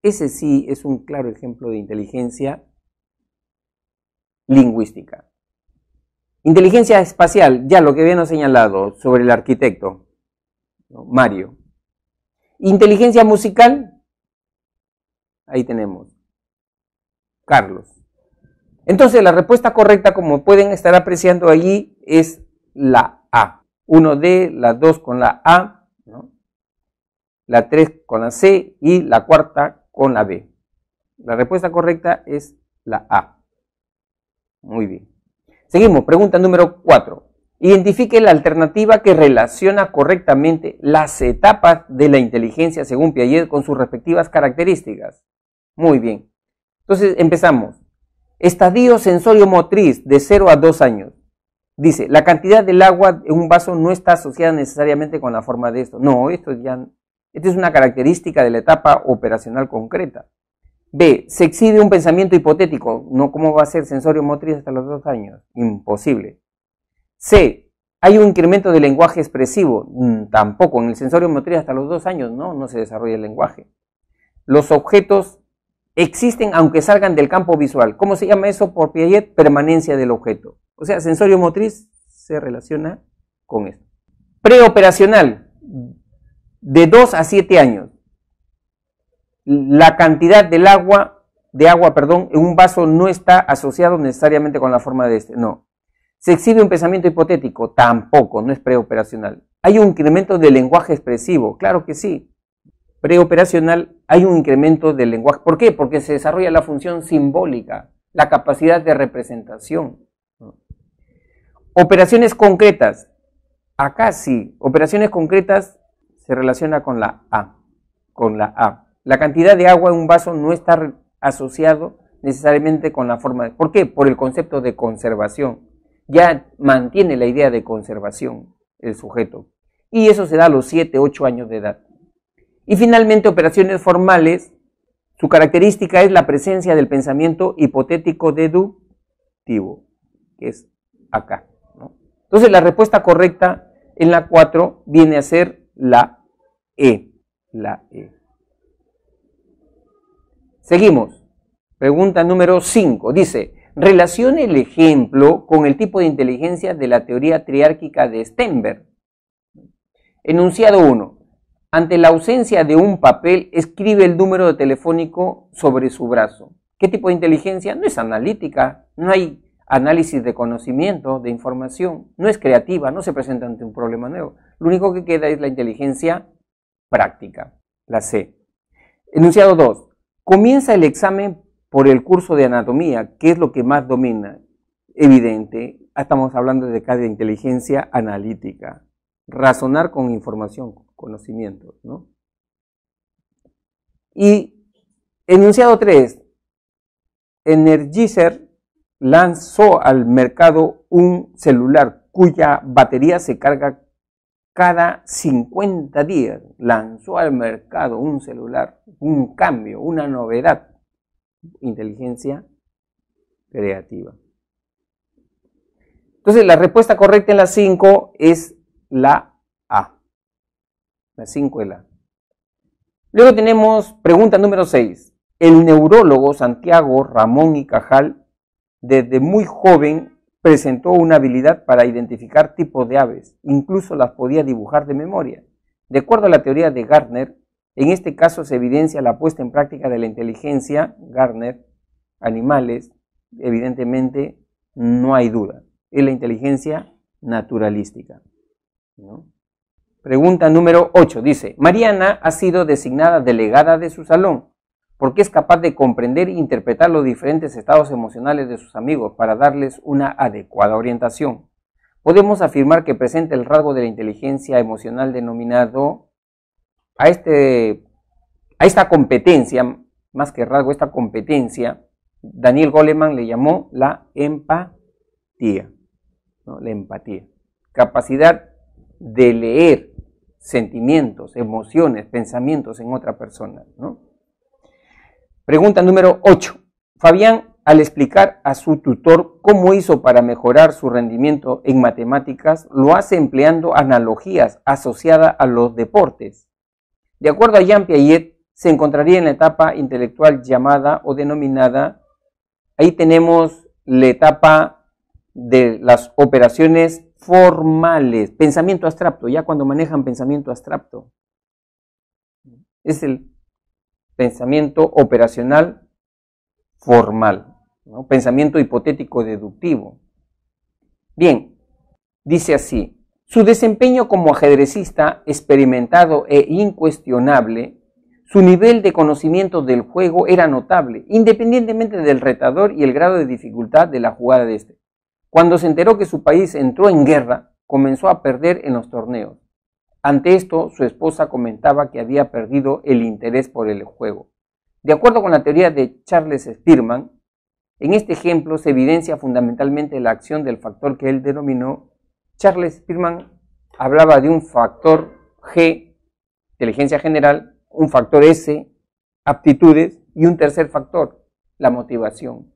Ese sí es un claro ejemplo de inteligencia lingüística. Inteligencia espacial, ya lo que habíamos señalado sobre el arquitecto, ¿no? Mario. Inteligencia musical, ahí tenemos, Carlos. Entonces la respuesta correcta, como pueden estar apreciando allí, es la A. 1D, la 2 con la A, ¿no? La 3 con la C y la cuarta con la B. La respuesta correcta es la A. Muy bien. Seguimos, pregunta número 4. Identifique la alternativa que relaciona correctamente las etapas de la inteligencia según Piaget con sus respectivas características. Muy bien. Entonces empezamos. Estadio sensorio-motriz de 0 a 2 años. Dice, la cantidad del agua en un vaso no está asociada necesariamente con la forma de esto. No, esta es una característica de la etapa operacional concreta. B, se exhibe un pensamiento hipotético. No, ¿cómo va a ser sensorio-motriz hasta los 2 años? Imposible. C, hay un incremento del lenguaje expresivo. Tampoco, en el sensorio-motriz hasta los 2 años no se desarrolla el lenguaje. Los objetos existen aunque salgan del campo visual. ¿Cómo se llama eso por Piaget? Permanencia del objeto. O sea, sensorio-motriz se relaciona con esto. Preoperacional, de 2 a 7 años. La cantidad de agua, en un vaso no está asociado necesariamente con la forma de este. No. ¿Se exhibe un pensamiento hipotético? Tampoco, no es preoperacional. ¿Hay un incremento del lenguaje expresivo? Claro que sí. Preoperacional hay un incremento del lenguaje. ¿Por qué? Porque se desarrolla la función simbólica, la capacidad de representación. Operaciones concretas. Acá sí, operaciones concretas se relaciona con la A. La cantidad de agua en un vaso no está asociado necesariamente con la forma de... ¿Por qué? Por el concepto de conservación. Ya mantiene la idea de conservación el sujeto. Y eso se da a los 7, 8 años de edad. Y finalmente, operaciones formales, su característica es la presencia del pensamiento hipotético deductivo, que es acá, ¿no? Entonces, la respuesta correcta en la 4 viene a ser la E. Seguimos. Pregunta número 5. Dice, relacione el ejemplo con el tipo de inteligencia de la teoría triárquica de Stenberg. Enunciado 1. Ante la ausencia de un papel, escribe el número telefónico sobre su brazo. ¿Qué tipo de inteligencia? No es analítica, no hay análisis de conocimiento, de información, no es creativa, no se presenta ante un problema nuevo. Lo único que queda es la inteligencia práctica, la C. Enunciado 2. Comienza el examen por el curso de anatomía. ¿Qué es lo que más domina? Evidente, estamos hablando de cada inteligencia analítica. Razonar con información, conocimiento, ¿no? Y enunciado 3, Energizer lanzó al mercado un celular cuya batería se carga cada 50 días. Lanzó al mercado un celular, un cambio, una novedad. Inteligencia creativa. Entonces la respuesta correcta en la 5 es la A. La 5 es la A. Luego tenemos pregunta número 6. El neurólogo Santiago Ramón y Cajal, desde muy joven, presentó una habilidad para identificar tipos de aves. Incluso las podía dibujar de memoria. De acuerdo a la teoría de Gardner, en este caso se evidencia la puesta en práctica de la inteligencia, Gardner, animales, evidentemente no hay duda. Es la inteligencia naturalística, ¿no? Pregunta número 8, dice, Mariana ha sido designada delegada de su salón. porque es capaz de comprender e interpretar los diferentes estados emocionales de sus amigos para darles una adecuada orientación. Podemos afirmar que presenta el rasgo de la inteligencia emocional denominado a esta competencia, más que rasgo, esta competencia, Daniel Goleman le llamó la empatía, ¿no? La empatía, capacidad de leer sentimientos, emociones, pensamientos en otra persona, ¿no? Pregunta número 8. Fabián, al explicar a su tutor cómo hizo para mejorar su rendimiento en matemáticas, lo hace empleando analogías asociadas a los deportes. De acuerdo a Jean Piaget, se encontraría en la etapa intelectual llamada o denominada, ahí tenemos la etapa de las operaciones formales, pensamiento abstracto, ya cuando manejan pensamiento abstracto. Es el pensamiento operacional formal, ¿no? Pensamiento hipotético deductivo. Bien, dice así, su desempeño como ajedrecista experimentado e incuestionable, su nivel de conocimiento del juego era notable, independientemente del retador y el grado de dificultad de la jugada de este. Cuando se enteró que su país entró en guerra, comenzó a perder en los torneos. Ante esto, su esposa comentaba que había perdido el interés por el juego. De acuerdo con la teoría de Charles Spearman, en este ejemplo se evidencia fundamentalmente la acción del factor que él denominó. Charles Spearman hablaba de un factor G, inteligencia general, un factor S, aptitudes, y un tercer factor, la motivación,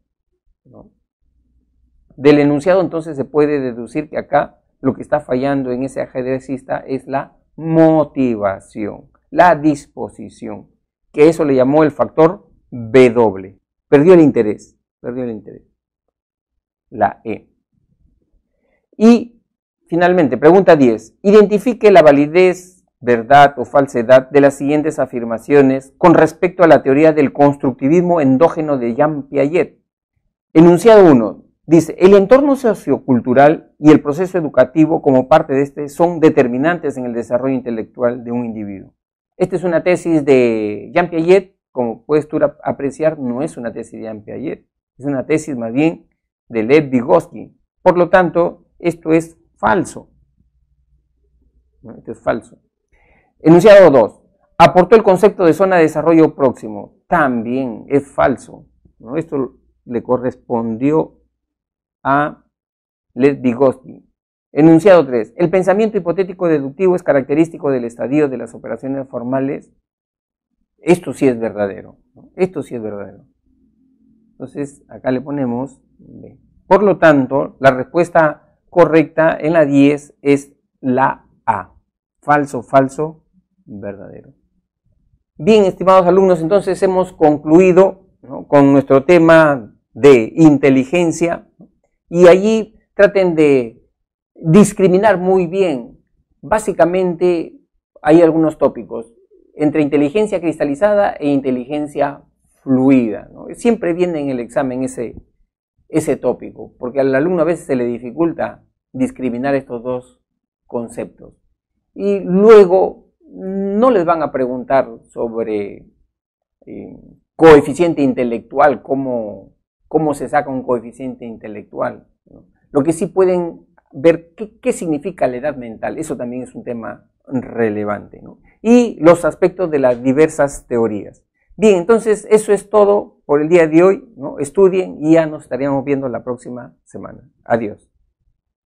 ¿no? Del enunciado entonces se puede deducir que acá lo que está fallando en ese ajedrecista es la motivación, la disposición, que eso le llamó el factor W. Perdió el interés, la E. Y finalmente, pregunta 10. Identifique la validez, verdad o falsedad de las siguientes afirmaciones con respecto a la teoría del constructivismo endógeno de Jean Piaget. Enunciado 1. Dice, el entorno sociocultural y el proceso educativo como parte de este son determinantes en el desarrollo intelectual de un individuo. Esta es una tesis de Jean Piaget, como puedes tú apreciar, no es una tesis de Jean Piaget, es una tesis más bien de Lev Vygotsky. Por lo tanto, esto es falso. Esto es falso. Enunciado 2. Aportó el concepto de zona de desarrollo próximo. También es falso, ¿no? Esto le correspondió a Lev Vygotsky. Enunciado 3. El pensamiento hipotético deductivo es característico del estadio de las operaciones formales. Esto sí es verdadero, ¿no? Esto sí es verdadero. Entonces, acá le ponemos B. Por lo tanto, la respuesta correcta en la 10 es la A. Falso, falso, verdadero. Bien, estimados alumnos, entonces hemos concluido, ¿no?, con nuestro tema de inteligencia, y allí traten de discriminar muy bien. Básicamente hay algunos tópicos entre inteligencia cristalizada e inteligencia fluida, ¿no? Siempre viene en el examen ese tópico, porque al alumno a veces se le dificulta discriminar estos dos conceptos. Y luego no les van a preguntar sobre coeficiente intelectual, cómo se saca un coeficiente intelectual, ¿no? Lo que sí pueden ver qué significa la edad mental, eso también es un tema relevante, ¿no? Y los aspectos de las diversas teorías. Bien, entonces eso es todo por el día de hoy, ¿no? Estudien y ya nos estaríamos viendo la próxima semana. Adiós.